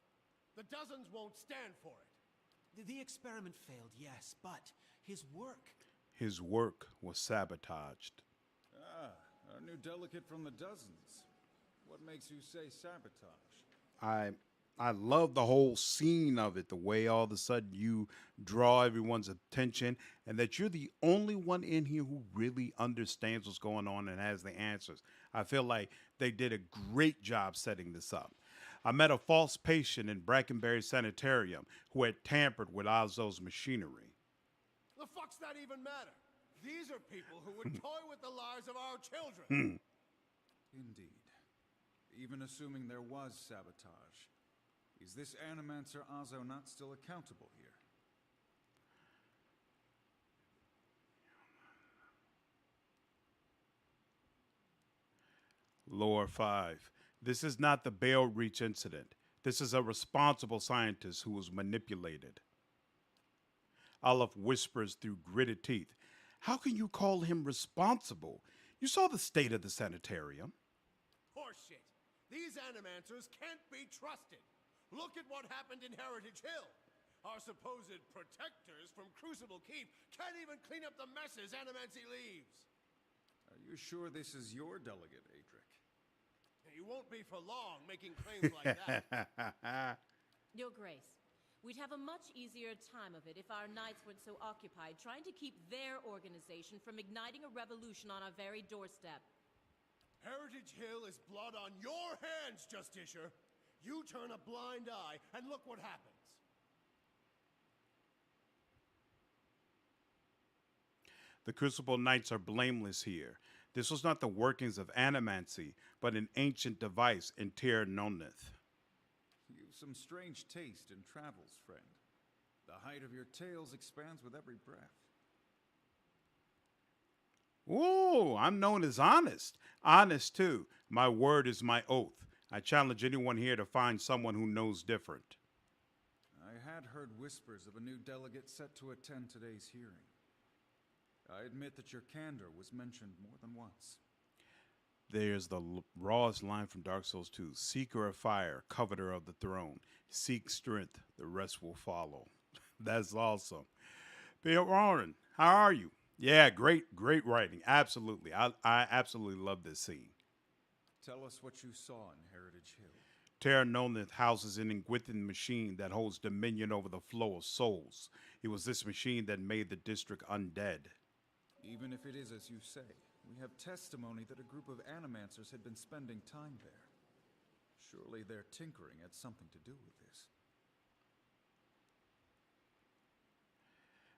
The dozens won't stand for it. The experiment failed, yes, but his work... His work was sabotaged. Ah, our new delegate from the dozens. What makes you say sabotage? I love the whole scene of it, the way all of a sudden you draw everyone's attention and that you're the only one in here who really understands what's going on and has the answers. I feel like they did a great job setting this up. I met a false patient in Brackenberry Sanitarium who had tampered with Azo's machinery. The fuck's that even matter? These are people who would toy with the lives of our children. Indeed. Even assuming there was sabotage, is this Animancer Azo not still accountable here? Lore 5. This is not the Bale Reach incident. This is a responsible scientist who was manipulated. Olive whispers through gritted teeth. How can you call him responsible? You saw the state of the sanitarium. Horseshit. These animancers can't be trusted. Look at what happened in Heritage Hill. Our supposed protectors from Crucible Keep can't even clean up the messes Animancy leaves. Are you sure this is your delegate, Adric? You won't be for long making claims like that. Your Grace, we'd have a much easier time of it if our knights weren't so occupied trying to keep their organization from igniting a revolution on our very doorstep. Heritage Hill is blood on your hands, Justisher. You turn a blind eye, and look what happens. The Crucible Knights are blameless here. This was not the workings of animancy, but an ancient device in Tir Noneth. You've some strange taste in travels, friend. The height of your tales expands with every breath. Ooh, I'm known as honest. Honest, too. My word is my oath. I challenge anyone here to find someone who knows different. I had heard whispers of a new delegate set to attend today's hearing. I admit that your candor was mentioned more than once. There's the rawest line from Dark Souls 2. Seeker of fire, coveter of the throne. Seek strength, the rest will follow. That's awesome. Bill Warren, how are you? Yeah, great writing. Absolutely. I absolutely love this scene. Tell us what you saw in Heritage Hill. Terra Noneth houses an Ingwithan machine that holds dominion over the flow of souls. It was this machine that made the district undead. Even if it is as you say, we have testimony that a group of animancers had been spending time there. Surely their tinkering had something to do with this.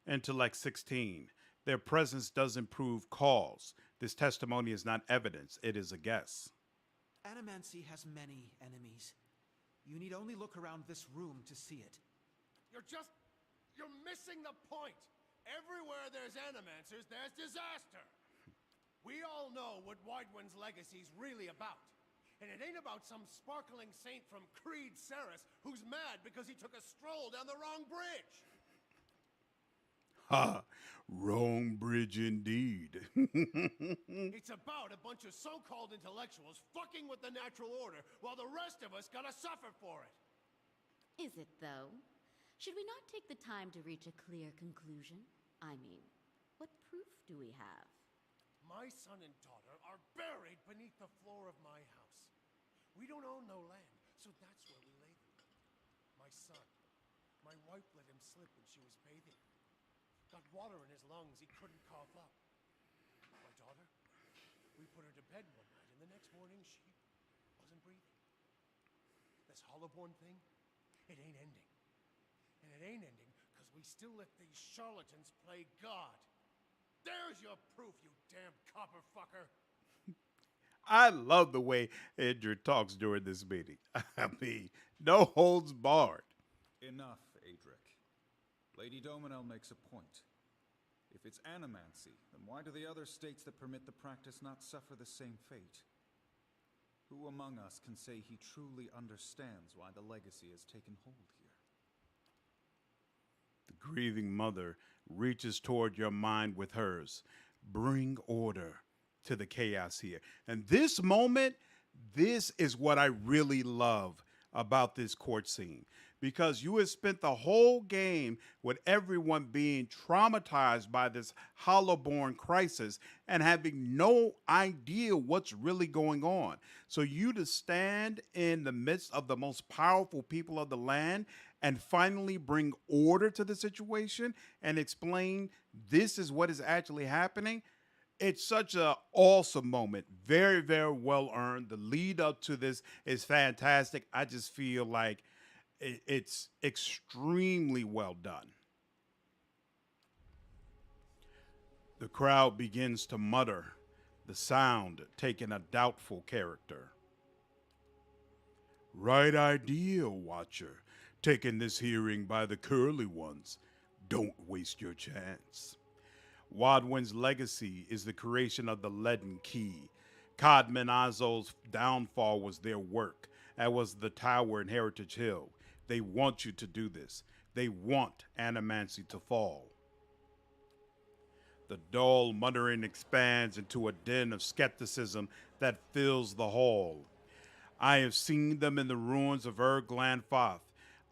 Intellect 16. Their presence doesn't prove cause. This testimony is not evidence, it is a guess. Animancy has many enemies. You need only look around this room to see it. You're missing the point. Everywhere there's animancers, there's disaster. We all know what Widewind's legacy's really about. And it ain't about some sparkling saint from Creed Ceres who's mad because he took a stroll down the wrong bridge. Ha! Wrong bridge indeed. It's about a bunch of so-called intellectuals fucking with the natural order while the rest of us gotta suffer for it. Is it, though? Should we not take the time to reach a clear conclusion? I mean, what proof do we have? My son and daughter are buried beneath the floor of my house. We don't own no land, so that's where we lay them. My son, my wife let him slip when she was bathing. Got water in his lungs he couldn't cough up. My daughter, we put her to bed one night, and the next morning she wasn't breathing. This Hollowborn thing, it ain't ending. And it ain't ending because we still let these charlatans play God. There's your proof, you damn copper fucker. I love the way Andrew talks during this meeting. I mean, no holds barred. Enough, Adric. Lady Dominel makes a point. If it's animancy, then why do the other states that permit the practice not suffer the same fate? Who among us can say he truly understands why the legacy has taken hold here? The grieving mother reaches toward your mind with hers. Bring order to the chaos here. And this moment, this is what I really love about this court scene. Because you have spent the whole game with everyone being traumatized by this Hollowborn crisis and having no idea what's really going on. So you to stand in the midst of the most powerful people of the land and finally bring order to the situation and explain this is what is actually happening. It's such an awesome moment. Very, very well earned. The lead up to this is fantastic. I just feel like it's extremely well done. The crowd begins to mutter, the sound taking a doubtful character. Right idea, Watcher. Taking this hearing by the curly ones. Don't waste your chance. Wadwin's legacy is the creation of the Leaden Key. Codman Azo's downfall was their work, as was the tower in Heritage Hill. They want you to do this. They want animancy to fall. The dull muttering expands into a din of skepticism that fills the hall. I have seen them in the ruins of Glanfath,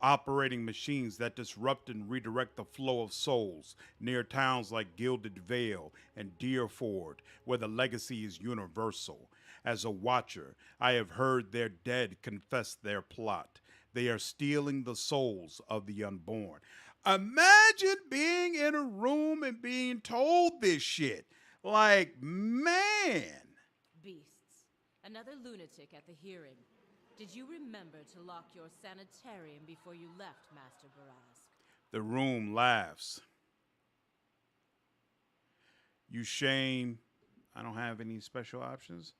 operating machines that disrupt and redirect the flow of souls near towns like Gilded Vale and Deerford, where the legacy is universal. As a watcher, I have heard their dead confess their plot. They are stealing the souls of the unborn. Imagine being in a room and being told this shit. Like, man. Beasts. Another lunatic at the hearing. Did you remember to lock your sanitarium before you left, Master Barask? The room laughs. You shame. I don't have any special options.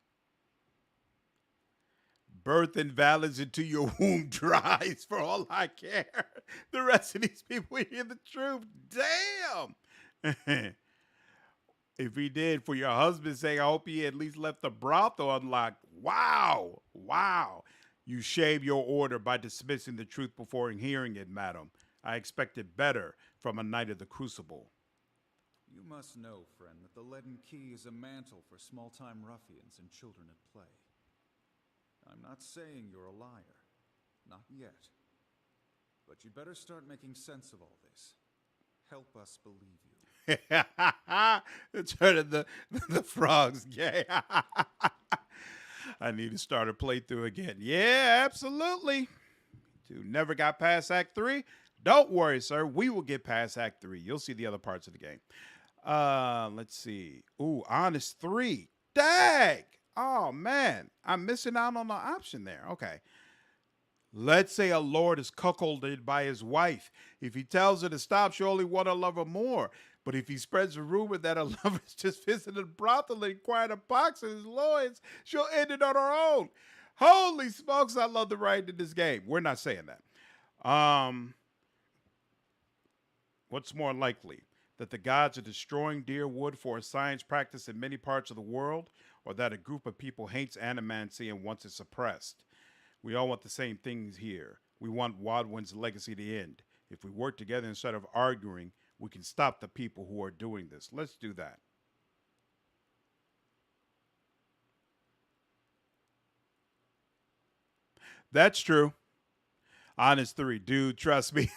Birth invalids into your womb dries for all I care. The rest of these people hear the truth. Damn. If he did, for your husband's sake, I hope he at least left the brothel unlocked. Wow. Wow. You shave your order by dismissing the truth before hearing it, madam. I expected better from a knight of the crucible. You must know, friend, that the Leaden Key is a mantle for small-time ruffians and children at play. I'm not saying you're a liar. Not yet. But you'd better start making sense of all this. Help us believe you. Turn of the frogs gay. I need to start a playthrough again. Yeah, absolutely. Dude, never got past Act 3? Don't worry, sir. We will get past Act 3. You'll see the other parts of the game. Let's see. Ooh, Honest 3. Dag! Oh, man. I'm missing out on the option there. Okay. Let's say a lord is cuckolded by his wife. If he tells her to stop, she'll only want to love her more. But if he spreads a rumor that her lover's just visited a brothel and acquired a box in his loins, she'll end it on her own. Holy smokes, I love the writing in this game. We're not saying that. What's more likely? That the gods are destroying deer wood for a science practice in many parts of the world, or that a group of people hates animancy and wants it suppressed? We all want the same things here. We want Wadwin's legacy to end. If we work together instead of arguing, we can stop the people who are doing this. Let's do that. That's true. Honest 3, dude, trust me.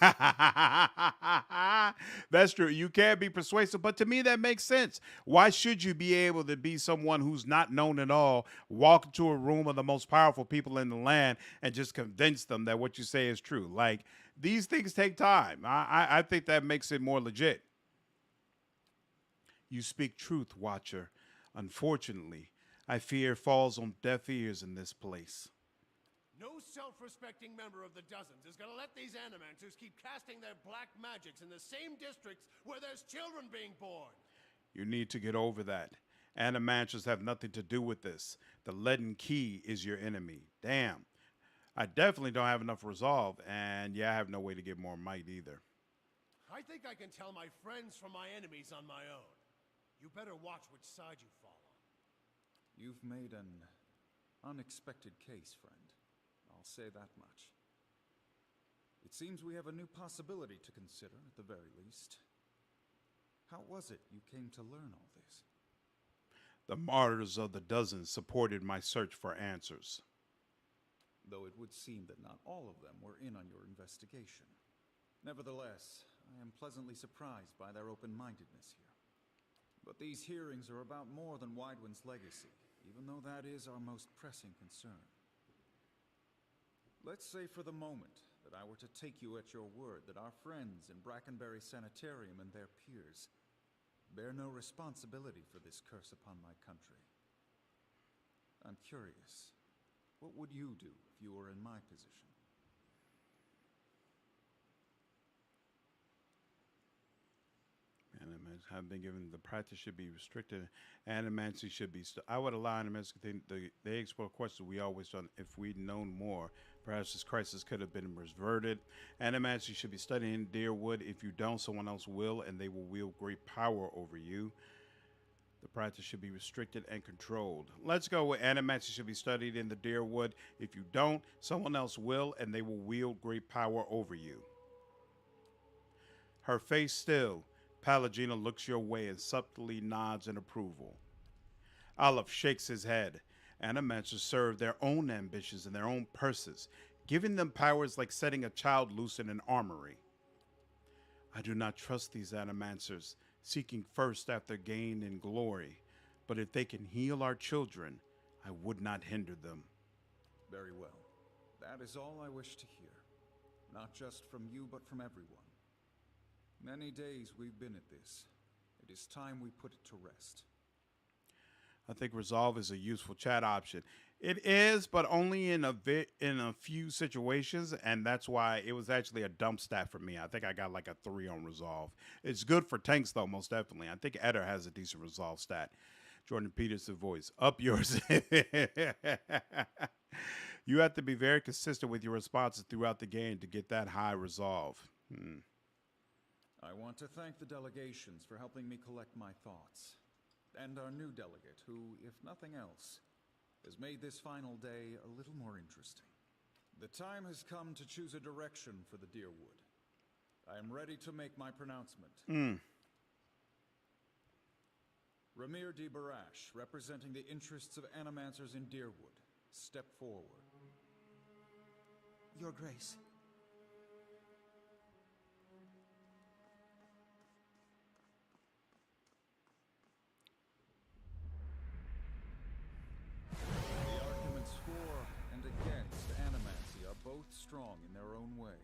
That's true. You can be persuasive, but to me that makes sense. Why should you be able to be someone who's not known at all, walk into a room of the most powerful people in the land, and just convince them that what you say is true? Like, these things take time. I think that makes it more legit. You speak truth, Watcher. Unfortunately, I fear falls on deaf ears in this place. No self-respecting member of the Dozens is gonna let these animancers keep casting their black magics in the same districts where there's children being born. You need to get over that. Animancers have nothing to do with this. The leaden key is your enemy. Damn. I definitely don't have enough resolve, and yeah, I have no way to get more might either. I think I can tell my friends from my enemies on my own. You better watch which side you fall on. You've made an unexpected case, friend. I'll say that much. It seems we have a new possibility to consider, at the very least. How was it you came to learn all this? The martyrs of the Dozens supported my search for answers. Though it would seem that not all of them were in on your investigation. Nevertheless, I am pleasantly surprised by their open-mindedness here. But these hearings are about more than Widewind's legacy, even though that is our most pressing concern. Let's say for the moment that I were to take you at your word that our friends in Brackenberry Sanitarium and their peers bear no responsibility for this curse upon my country. I'm curious, what would you do if you were in my position? Animants have been given the practice should be restricted. Animancy should be. I would allow animants to they explore questions we always done. If we'd known more, perhaps this crisis could have been reverted. Animancy should be studied in Deerwood. If you don't, someone else will, and they will wield great power over you. The practice should be restricted and controlled. Let's go with animancy should be studied in the Deerwood. If you don't, someone else will, and they will wield great power over you. Her face still. Palagina looks your way and subtly nods in approval. Olive shakes his head. Animancers serve their own ambitions and their own purses. Giving them powers like setting a child loose in an armory. I do not trust these animancers, seeking first after gain and glory. But if they can heal our children, I would not hinder them. Very well. That is all I wish to hear. Not just from you, but from everyone. Many days we've been at this. It is time we put it to rest. I think resolve is a useful chat option. It is, but only in a few situations, and that's why it was actually a dump stat for me. I think I got like a 3 on resolve. It's good for tanks, though, most definitely. I think Eder has a decent resolve stat. Jordan Peterson voice. Up yours. You have to be very consistent with your responses throughout the game to get that high resolve. I want to thank the delegations for helping me collect my thoughts. And our new delegate, who, if nothing else, has made this final day a little more interesting. The time has come to choose a direction for the Deerwood. I am ready to make my pronouncement. Ramir D. Barash, representing the interests of animancers in Deerwood, step forward. Your Grace. Both strong in their own way.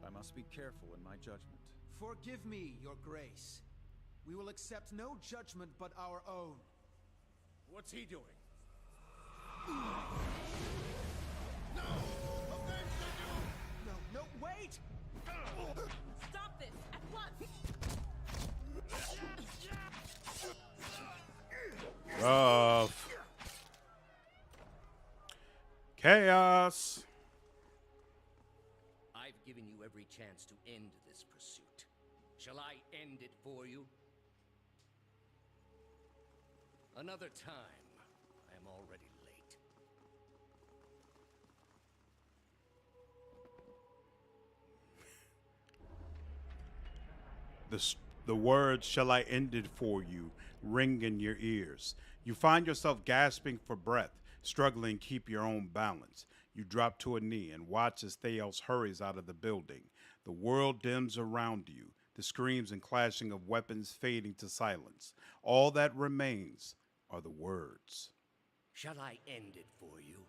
I must be careful in my judgment. Forgive me, Your Grace. We will accept no judgment but our own. What's he doing? No! Chaos. I've given you every chance to end this pursuit. Shall I end it for you? Another time. I am already late. The words, "Shall I end it for you," ring in your ears. You find yourself gasping for breath, struggling to keep your own balance. You drop to a knee and watch as Theos hurries out of the building. The world dims around you, the screams and clashing of weapons fading to silence. All that remains are the words. Shall I end it for you?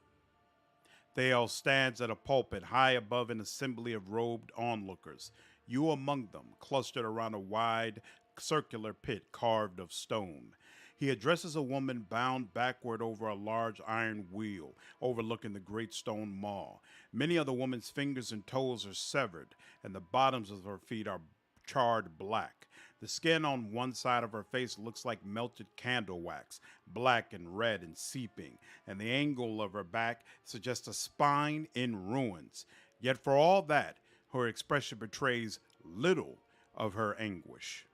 Theos stands at a pulpit high above an assembly of robed onlookers. You among them, clustered around a wide, circular pit carved of stone. He addresses a woman bound backward over a large iron wheel overlooking the great stone maw. Many of the woman's fingers and toes are severed, and the bottoms of her feet are charred black. The skin on one side of her face looks like melted candle wax, black and red and seeping, and the angle of her back suggests a spine in ruins. Yet for all that, her expression betrays little of her anguish.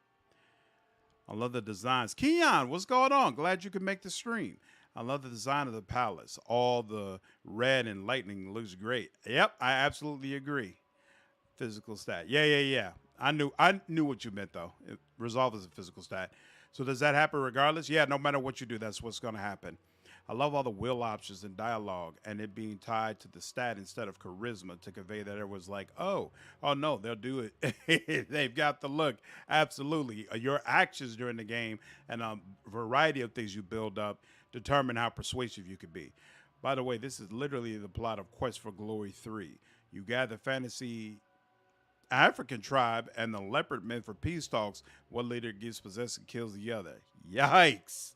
I love the designs. Keon, what's going on? Glad you could make the stream. I love the design of the palace. All the red and lightning looks great. Yep, I absolutely agree. Physical stat. Yeah. I knew what you meant though. Resolve is a physical stat. So does that happen regardless? Yeah, no matter what you do, that's what's going to happen. I love all the will options and dialogue and it being tied to the stat instead of charisma to convey that it was like, oh no, they'll do it. They've got the look. Absolutely. Your actions during the game and a variety of things you build up determine how persuasive you can be. By the way, this is literally the plot of Quest for Glory 3. You gather fantasy African tribe and the leopard men for peace talks. One leader gets possessed and kills the other. Yikes.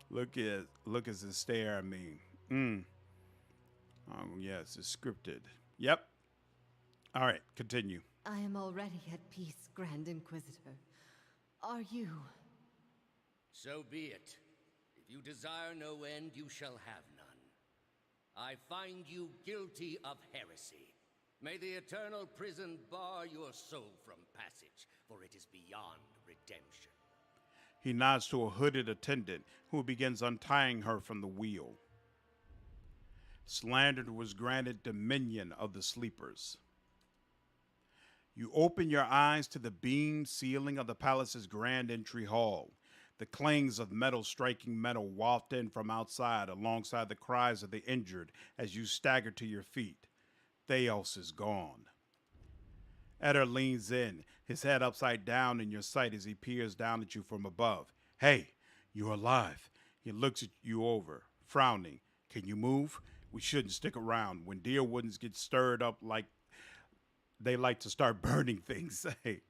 Look at this stare at me. Oh, yes, it's scripted. Yep. All right, continue. I am already at peace, Grand Inquisitor. Are you? So be it. If you desire no end, you shall have none. I find you guilty of heresy. May the eternal prison bar your soul from passage, for it is beyond redemption. He nods to a hooded attendant who begins untying her from the wheel. Slandered was granted dominion of the sleepers. You open your eyes to the beamed ceiling of the palace's grand entry hall. The clangs of metal striking metal waft in from outside alongside the cries of the injured as you stagger to your feet. Theos is gone. Eder leans in, his head upside down in your sight as he peers down at you from above. Hey, you're alive. He looks at you over, frowning. Can you move? We shouldn't stick around. When deer wouldn't get stirred up like they like to start burning things. Hey.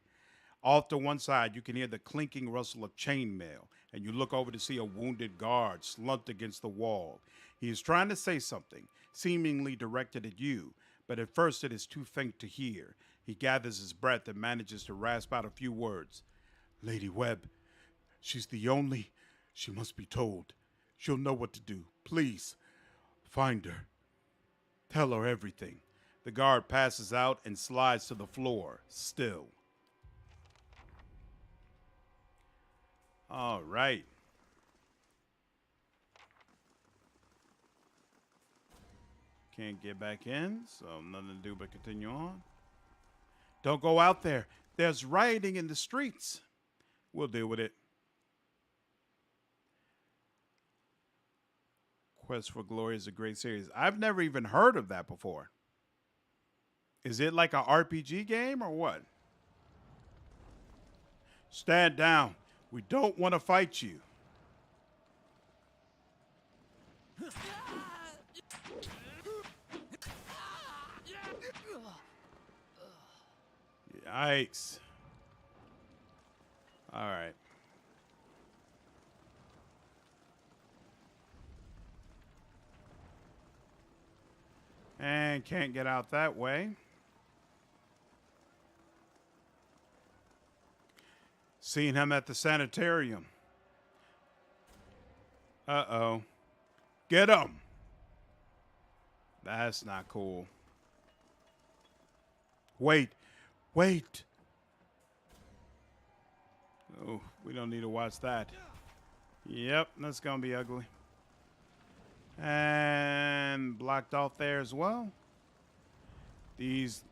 Off to one side, you can hear the clinking rustle of chainmail, and you look over to see a wounded guard slumped against the wall. He is trying to say something, seemingly directed at you, but at first it is too faint to hear. He gathers his breath and manages to rasp out a few words. Lady Webb, she's the only. She must be told. She'll know what to do. Please, find her. Tell her everything. The guard passes out and slides to the floor, still. All right. Can't get back in, so nothing to do but continue on. Don't go out there. There's rioting in the streets. We'll deal with it. Quest for Glory is a great series. I've never even heard of that before. Is it like an RPG game or what? Stand down. We don't want to fight you. Yikes. All right. And can't get out that way. Seen him at the sanitarium. Uh-oh. Get him. That's not cool. Wait. Wait. Oh, we don't need to watch that. Yep, that's going to be ugly. And blocked off there as well. These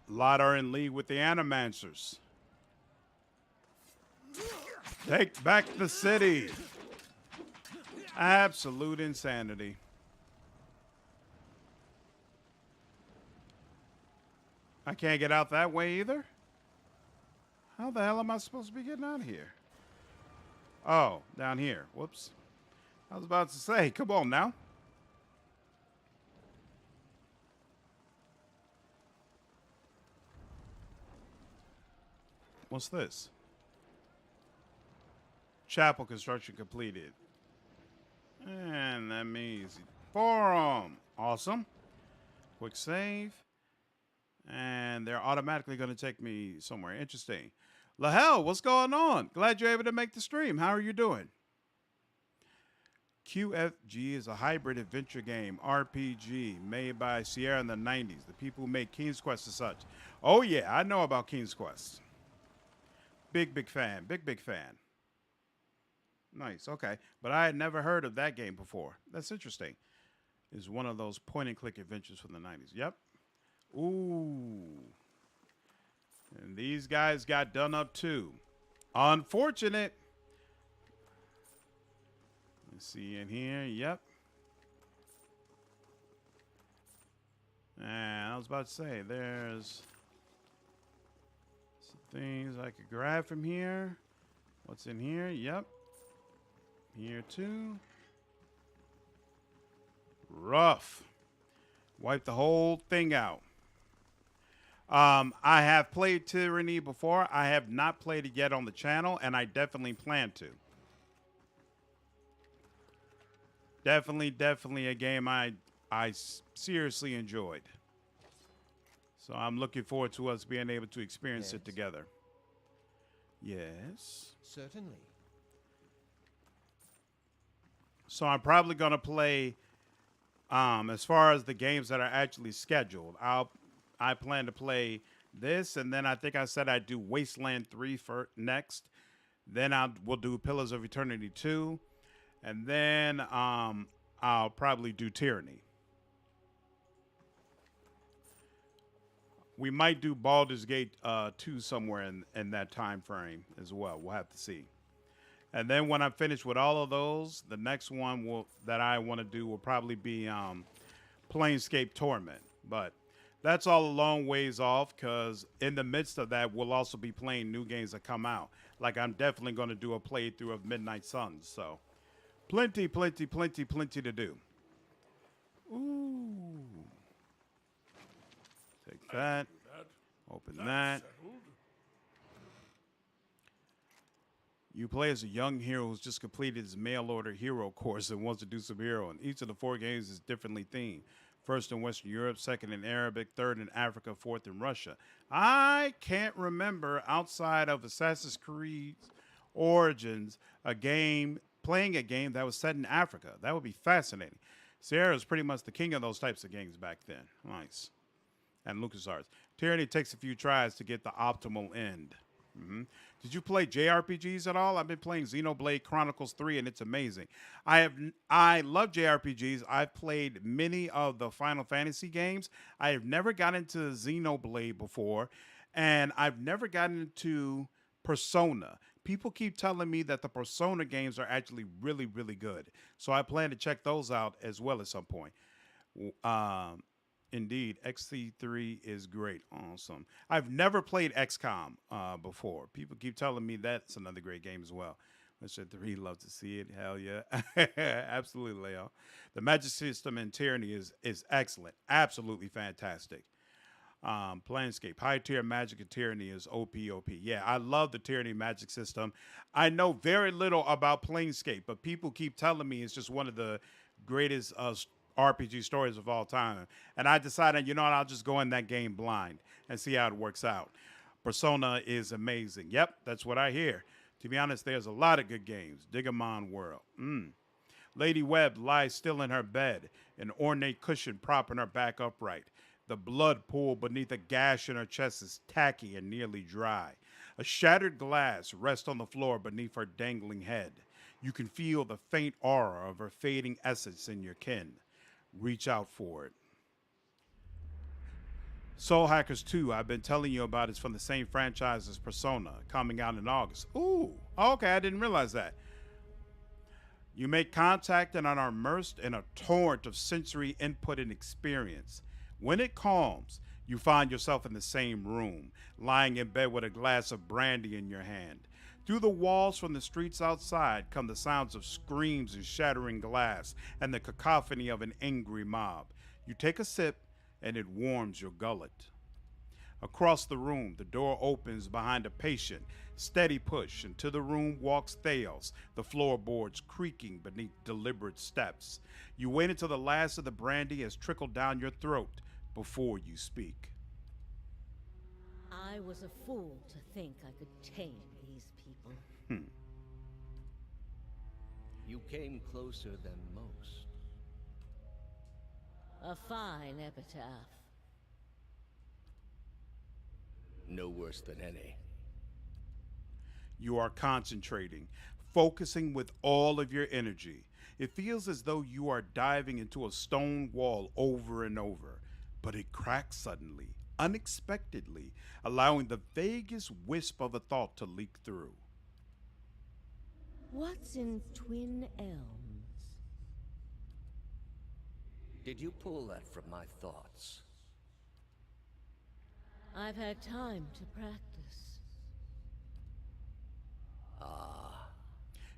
lot are in league with the Animancers. Take back the city. Absolute insanity. I can't get out that way either. How the hell am I supposed to be getting out of here? Oh, down here. Whoops. I was about to say, come on now. What's this? Chapel construction completed. And that means forum. Awesome. Quick save. And they're automatically going to take me somewhere. Interesting. Lahel, what's going on? Glad you're able to make the stream. How are you doing? QFG is a hybrid adventure game, RPG, made by Sierra in the 90s. The people who made King's Quest and such. Oh, yeah, I know about King's Quest. Big fan. Big fan. Nice, okay. But I had never heard of that game before. That's interesting. It's one of those point-and-click adventures from the 90s. Yep. Ooh. And these guys got done up too. Unfortunate. Let's see in here. Yep. And I was about to say, there's some things I could grab from here. What's in here? Yep. Here too. Rough. Wipe the whole thing out. I have played Tyranny before. I have not played it yet on the channel, and I definitely plan to. Definitely a game I seriously enjoyed. So I'm looking forward to us being able to experience it together. Yes. Certainly. So I'm probably going to play, as far as the games that are actually scheduled, I plan to play this, and then I think I said I'd do Wasteland 3 for next. Then we'll do Pillars of Eternity 2, and then I'll probably do Tyranny. We might do Baldur's Gate 2 somewhere in that time frame as well. We'll have to see. And then when I'm finished with all of those, the next one that I want to do will probably be Planescape Torment. But that's all a long ways off, because in the midst of that, we'll also be playing new games that come out. Like, I'm definitely going to do a playthrough of Midnight Suns. So plenty to do. Ooh. Take that. Open that. You play as a young hero who's just completed his mail-order hero course and wants to do some hero. And each of the 4 games is differently themed. First in Western Europe, second in Arabic, third in Africa, fourth in Russia. I can't remember, outside of Assassin's Creed Origins, playing a game that was set in Africa. That would be fascinating. Sierra was pretty much the king of those types of games back then. Nice. And LucasArts. Tyranny takes a few tries to get the optimal end. Mm-hmm. Did you play JRPGs at all? I've been playing Xenoblade Chronicles 3, and it's amazing. I love JRPGs. I've played many of the Final Fantasy games. I have never gotten into Xenoblade before, and I've never gotten into Persona. People keep telling me that the Persona games are actually really good. So I plan to check those out as well at some point. Indeed, XC3 is great. Awesome. I've never played XCOM before. People keep telling me that's another great game as well. Mr. 3, love to see it. Hell yeah. Absolutely, Leo. The magic system in Tyranny is excellent. Absolutely fantastic. Planescape. High tier magic in Tyranny is OP. Yeah, I love the Tyranny magic system. I know very little about Planescape, but people keep telling me it's just one of the greatest RPG stories of all time. And I decided, you know what, I'll just go in that game blind and see how it works out. Persona is amazing. Yep, that's what I hear. To be honest, there's a lot of good games. Digimon World. Lady Webb lies still in her bed, an ornate cushion propping her back upright. The blood pool beneath a gash in her chest is tacky and nearly dry. A shattered glass rests on the floor beneath her dangling head. You can feel the faint aura of her fading essence in your kin. Reach out for it. Soul Hackers 2, I've been telling you about, is from the same franchise as Persona, coming out in August. Ooh, okay, I didn't realize that. You make contact and are immersed in a torrent of sensory input and experience. When it calms, you find yourself in the same room, lying in bed with a glass of brandy in your hand. Through the walls from the streets outside come the sounds of screams and shattering glass and the cacophony of an angry mob. You take a sip, and it warms your gullet. Across the room, the door opens behind a patient. Steady push. Into the room walks Theos, the floorboards creaking beneath deliberate steps. You wait until the last of the brandy has trickled down your throat before you speak. I was a fool to think I could tame these people. You came closer than most. A fine epitaph. No worse than any. You are concentrating, focusing with all of your energy. It feels as though you are diving into a stone wall over and over, but it cracks suddenly, unexpectedly, allowing the vaguest wisp of a thought to leak through. What's in Twin Elms? Did you pull that from my thoughts? I've had time to practice.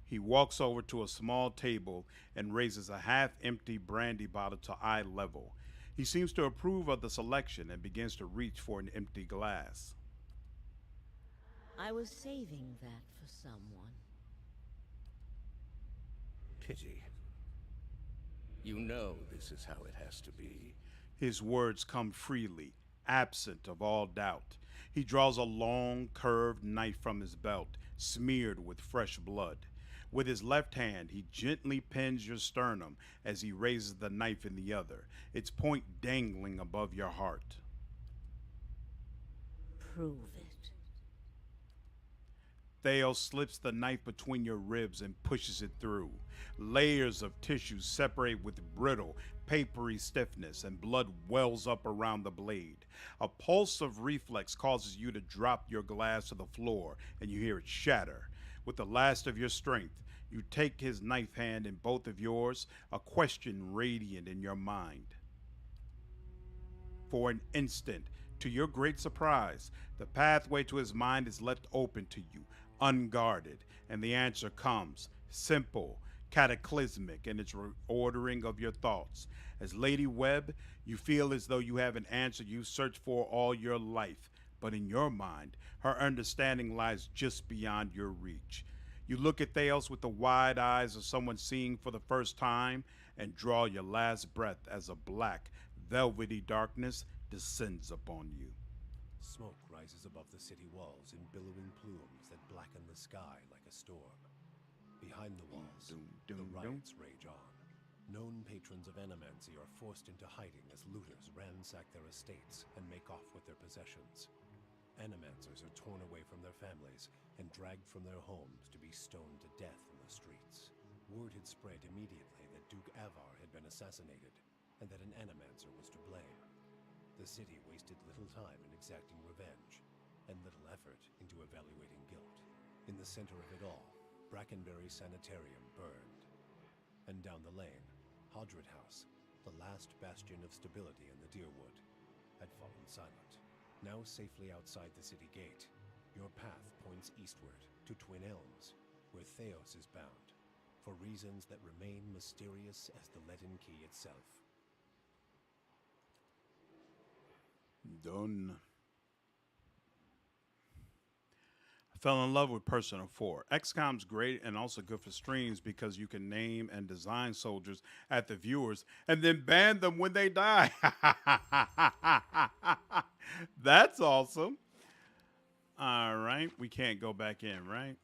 He walks over to a small table and raises a half-empty brandy bottle to eye level. He seems to approve of the selection and begins to reach for an empty glass. I was saving that for someone. Pity. You know this is how it has to be. His words come freely, absent of all doubt. He draws a long, curved knife from his belt, smeared with fresh blood. With his left hand, he gently pins your sternum as he raises the knife in the other, its point dangling above your heart. Prove it. Theo slips the knife between your ribs and pushes it through. Layers of tissue separate with brittle, papery stiffness, and blood wells up around the blade. A pulse of reflex causes you to drop your glass to the floor, and you hear it shatter. With the last of your strength, you take his knife hand in both of yours, a question radiant in your mind. For an instant, to your great surprise, the pathway to his mind is left open to you, unguarded, and the answer comes, simple, cataclysmic in its reordering of your thoughts. As Lady Webb, you feel as though you have an answer you've searched for all your life, but in your mind, her understanding lies just beyond your reach. You look at Theos with the wide eyes of someone seeing for the first time and draw your last breath as a black, velvety darkness descends upon you. Smoke rises above the city walls in billowing plumes that blacken the sky like a storm. Behind the walls, the riots rage on. Known patrons of Animancy are forced into hiding as looters ransack their estates and make off with their possessions. Animancers are torn away from their families and dragged from their homes to be stoned to death in the streets. Word had spread immediately that Duke Avar had been assassinated, and that an Animancer was to blame. The city wasted little time in exacting revenge, and little effort into evaluating guilt. In the center of it all, Brackenbury Sanitarium burned. And down the lane, Hodred House, the last bastion of stability in the Deerwood, had fallen silent. Now safely outside the city gate, your path points eastward to Twin Elms, where Theos is bound, for reasons that remain mysterious as the leaden key itself. Done. I fell in love with Persona 4. XCOM's great and also good for streams because you can name and design soldiers at the viewers and then ban them when they die. That's awesome. All right. We can't go back in, right?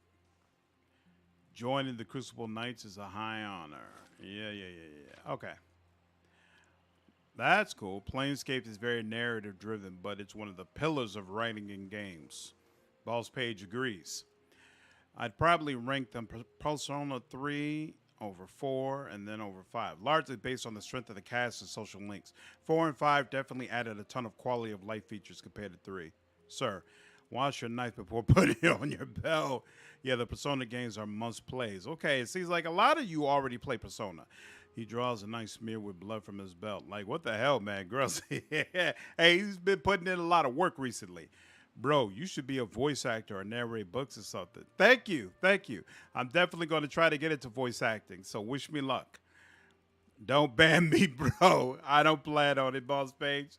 Joining the Crucible Knights is a high honor. Yeah. Okay. That's cool. Planescape is very narrative driven, but it's one of the pillars of writing in games. Boss Page agrees. I'd probably rank them Persona 3 over 4 and then over 5, largely based on the strength of the cast and social links. 4 and 5 definitely added a ton of quality of life features compared to 3. Sir, wash your knife before putting it on your belt. Yeah, the Persona games are must plays. Okay, it seems like a lot of you already play Persona. He draws a nice smear with blood from his belt. Like, what the hell, man? Girls. Hey, he's been putting in a lot of work recently. Bro, you should be a voice actor or narrate books or something. Thank you. Thank you. I'm definitely going to try to get into voice acting, so wish me luck. Don't ban me, bro. I don't plan on it, boss page.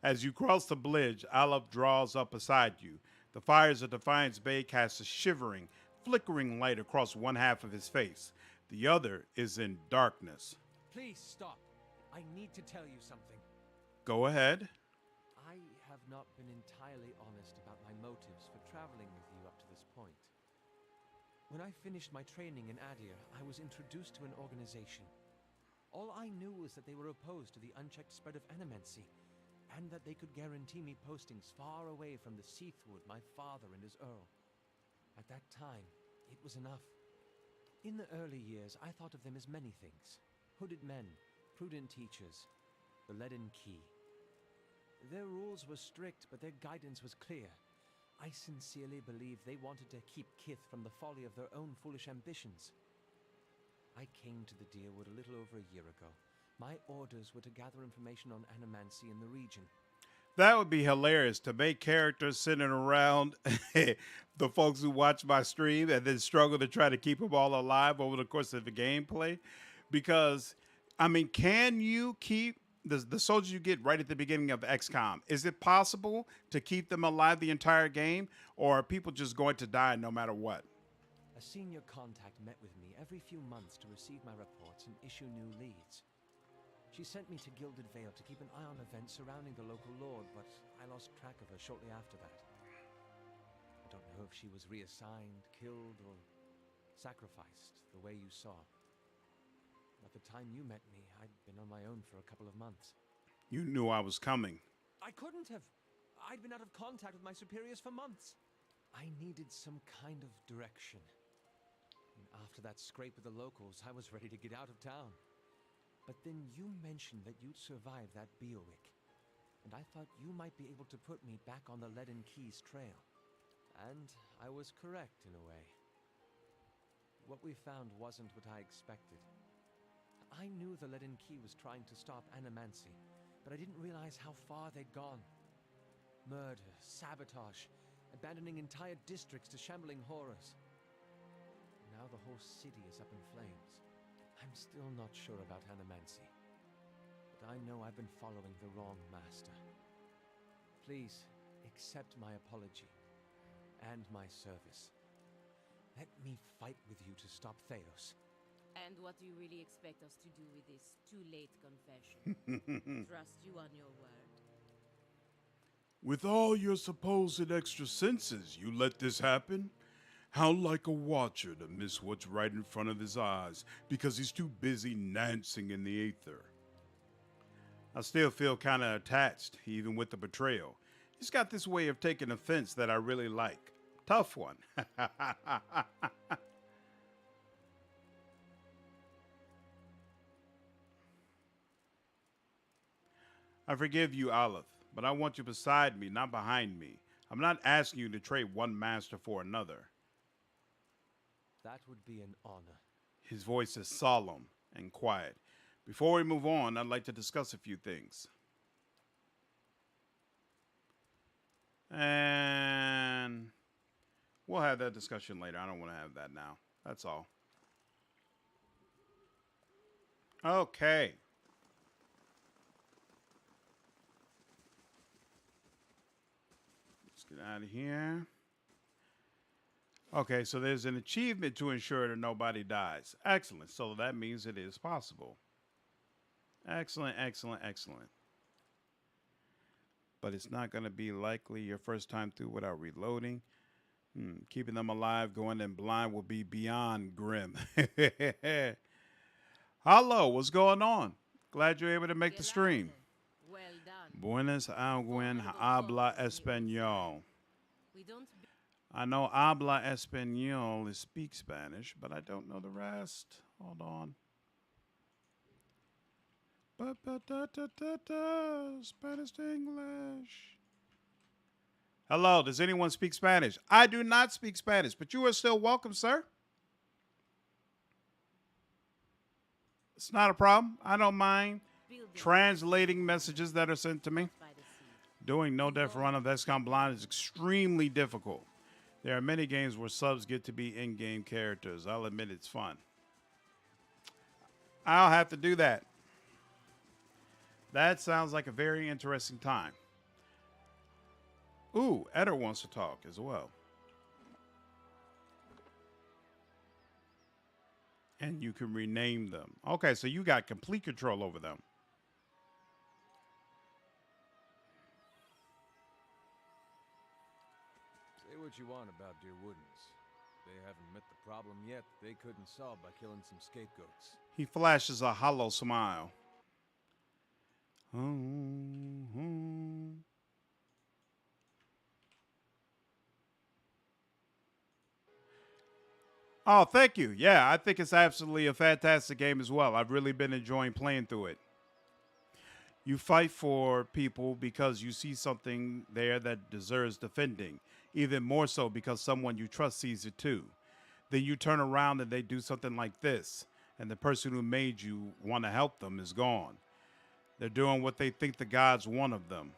As you cross the bridge, Olive draws up beside you. The fires of Defiance Bay cast a shivering, flickering light across one half of his face. The other is in darkness. Please stop. I need to tell you something. Go ahead. I have not been entirely honest about my motives for traveling with you up to this point. When I finished my training in Adir, I was introduced to an organization. All I knew was that they were opposed to the unchecked spread of animancy, and that they could guarantee me postings far away from the Seathwood my father and his earl. At that time, it was enough. In the early years, I thought of them as many things. Hooded men, prudent teachers, the leaden key. Their rules were strict, but their guidance was clear. I sincerely believed they wanted to keep Kith from the folly of their own foolish ambitions. I came to the Deerwood a little over a year ago. My orders were to gather information on animancy in the region. That would be hilarious to make characters sitting around the folks who watch my stream and then struggle to try to keep them all alive over the course of the gameplay. Because, I mean, can you keep the soldiers you get right at the beginning of XCOM? Is it possible to keep them alive the entire game, or are people just going to die no matter what? A senior contact met with me every few months to receive my reports and issue new leads. She sent me to Gilded Vale to keep an eye on events surrounding the local lord, but I lost track of her shortly after that. I don't know if she was reassigned, killed, or sacrificed the way you saw. At the time you met me, I'd been on my own for a couple of months. You knew I was coming. I couldn't have. I'd been out of contact with my superiors for months. I needed some kind of direction. And after that scrape with the locals, I was ready to get out of town. But then you mentioned that you'd survived that Beowick, and I thought you might be able to put me back on the Leaden Keys trail. And I was correct in a way. What we found wasn't what I expected. I knew the Leaden Key was trying to stop animancy, but I didn't realize how far they'd gone. Murder, sabotage, abandoning entire districts to shambling horrors. Now the whole city is up in flames. I'm still not sure about animancy, but I know I've been following the wrong master. Please, accept my apology, and my service. Let me fight with you to stop Theos. And what do you really expect us to do with this too-late confession? Trust you on your word. With all your supposed extra senses, you let this happen? How like a watcher to miss what's right in front of his eyes because he's too busy dancing in the ether. I still feel kind of attached, even with the betrayal. He's got this way of taking offense that I really like. Tough one. I forgive you, Olive, but I want you beside me, not behind me. I'm not asking you to trade one master for another. That would be an honor. His voice is solemn and quiet. Before we move on, I'd like to discuss a few things. And we'll have that discussion later. I don't want to have that now. That's all. Okay. Let's get out of here. Okay, so there's an achievement to ensure that nobody dies. Excellent. So that means it is possible. Excellent, excellent, excellent. But it's not going to be likely your first time through without reloading. Keeping them alive, going in blind will be beyond grim. Hello, what's going on? Glad you're able to make the stream. Well done. Buenas alguien Formidable habla forces on the español. We don't I know habla español is speak Spanish, but I don't know the rest. Hold on. Spanish to English. Hello, does anyone speak Spanish? I do not speak Spanish, but you are still welcome, sir. It's not a problem. I don't mind translating messages that are sent to me. by the sea. Doing No Death Run of XCOM Blind is extremely difficult. There are many games where subs get to be in-game characters. I'll admit it's fun. I'll have to do that. That sounds like a very interesting time. Ooh, Eder wants to talk as well. And you can rename them. Okay, so you got complete control over them. Say what you want about dear Woodens. They haven't met the problem yet they couldn't solve by killing some scapegoats. He flashes a hollow smile. Oh, thank you. Yeah, I think it's absolutely a fantastic game as well. I've really been enjoying playing through it. You fight for people because you see something there that deserves defending, even more so because someone you trust sees it too. Then you turn around and they do something like this, and the person who made you want to help them is gone. They're doing what they think the gods want of them.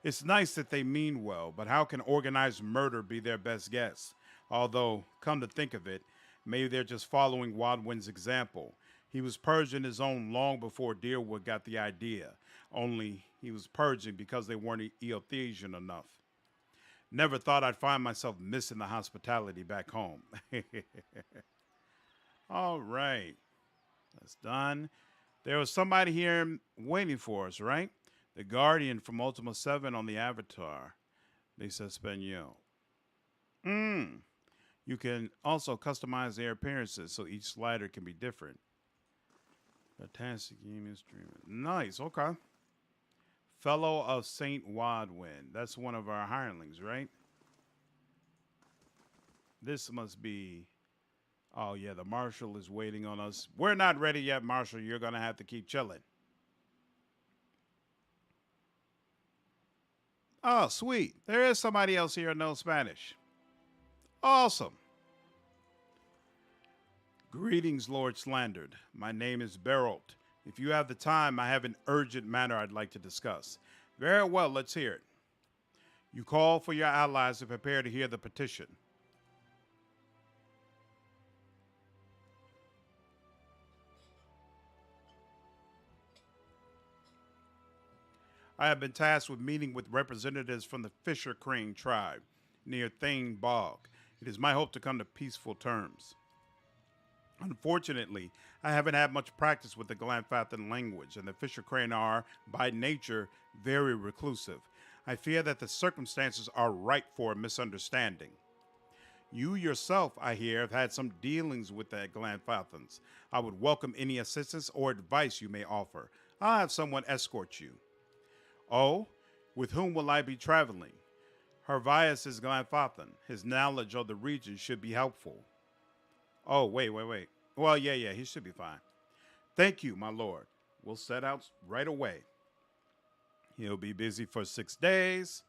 It's nice that they mean well, but how can organized murder be their best guess? Although, come to think of it, maybe they're just following Wadwin's example. He was purging his own long before Deerwood got the idea. Only he was purging because they weren't Eothesian enough. Never thought I'd find myself missing the hospitality back home. All right. That's done. There was somebody here waiting for us, right? The Guardian from Ultima 7 on the Avatar. Lisa Espanol. You can also customize their appearances so each slider can be different. Fantastic game streamer. Nice, okay. Fellow of Saint Wadwin. That's one of our hirelings, right? This must be... Oh, yeah, the Marshal is waiting on us. We're not ready yet, Marshal. You're going to have to keep chilling. Oh, sweet. There is somebody else here who knows Spanish. Awesome. Greetings, Lord Slandered. My name is Berolt. If you have the time, I have an urgent matter I'd like to discuss. Very well, let's hear it. You call for your allies to prepare to hear the petition. I have been tasked with meeting with representatives from the Fisher Crane tribe near Thane Bog. It is my hope to come to peaceful terms. Unfortunately, I haven't had much practice with the Glanfathan language, and the Fisher Crane are, by nature, very reclusive. I fear that the circumstances are ripe for a misunderstanding. You yourself, I hear, have had some dealings with the Glanfathans. I would welcome any assistance or advice you may offer. I'll have someone escort you. Oh, with whom will I be traveling? Hervias is Glanfathan. His knowledge of the region should be helpful. Oh, wait. Well, yeah, he should be fine. Thank you, my lord. We'll set out right away. He'll be busy for 6 days.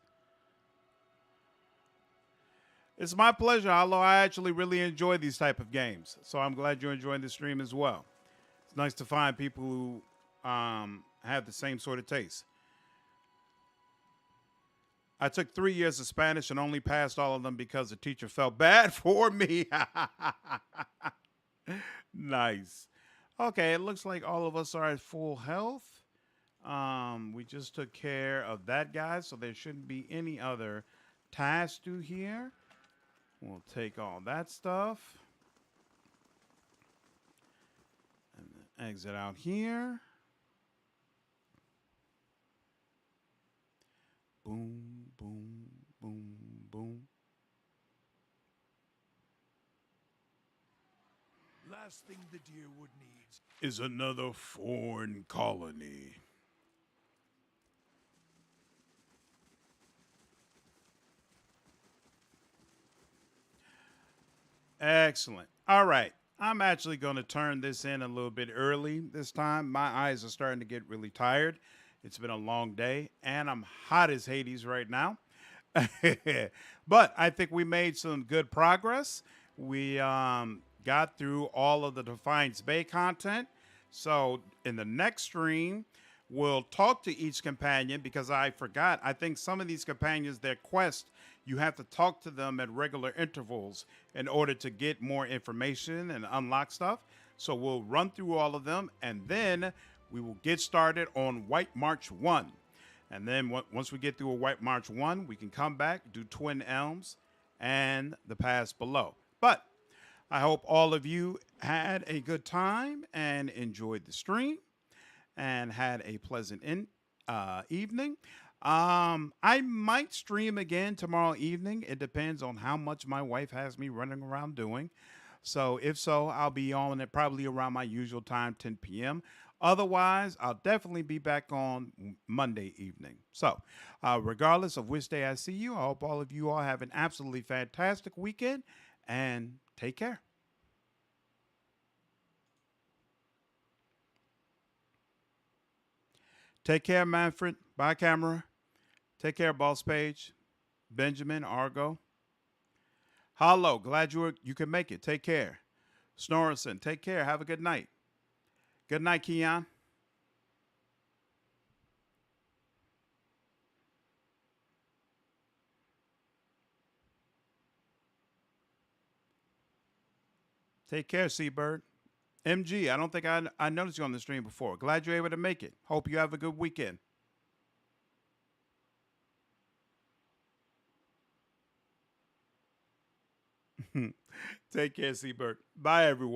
It's my pleasure, although I actually really enjoy these type of games. So I'm glad you're enjoying the stream as well. It's nice to find people who have the same sort of taste. I took 3 years of Spanish and only passed all of them because the teacher felt bad for me. Nice. Okay, it looks like all of us are at full health. We just took care of that guy, so there shouldn't be any other tasks due here. We'll take all that stuff. And then exit out here. Boom, boom, boom, boom. last thing the Deerwood needs is another foreign colony. Excellent. All right. I'm actually going to turn this in a little bit early this time. My eyes are starting to get really tired. It's been a long day, and I'm hot as Hades right now. But I think we made some good progress. We got through all of the Defiance Bay content. So in the next stream, we'll talk to each companion because I forgot. I think some of these companions, their quest, you have to talk to them at regular intervals in order to get more information and unlock stuff. So we'll run through all of them, and then we will get started on White March 1. And then once we get through a White March 1, we can come back, do Twin Elms, and the Pass Below. But I hope all of you had a good time and enjoyed the stream and had a pleasant evening. I might stream again tomorrow evening. It depends on how much my wife has me running around doing. So if so, I'll be on it probably around my usual time, 10 p.m. Otherwise, I'll definitely be back on Monday evening. So regardless of which day I see you, I hope all of you all have an absolutely fantastic weekend and take care. Take care, Manfred. Bye, camera. Take care, Boss Page. Benjamin, Argo. Hollow, glad you can make it. Take care. Snorrison, take care. Have a good night. Good night, Keon. Take care, Seabird. MG, I don't think I noticed you on the stream before. Glad you're able to make it. Hope you have a good weekend. Take care, Seabird. Bye, everyone.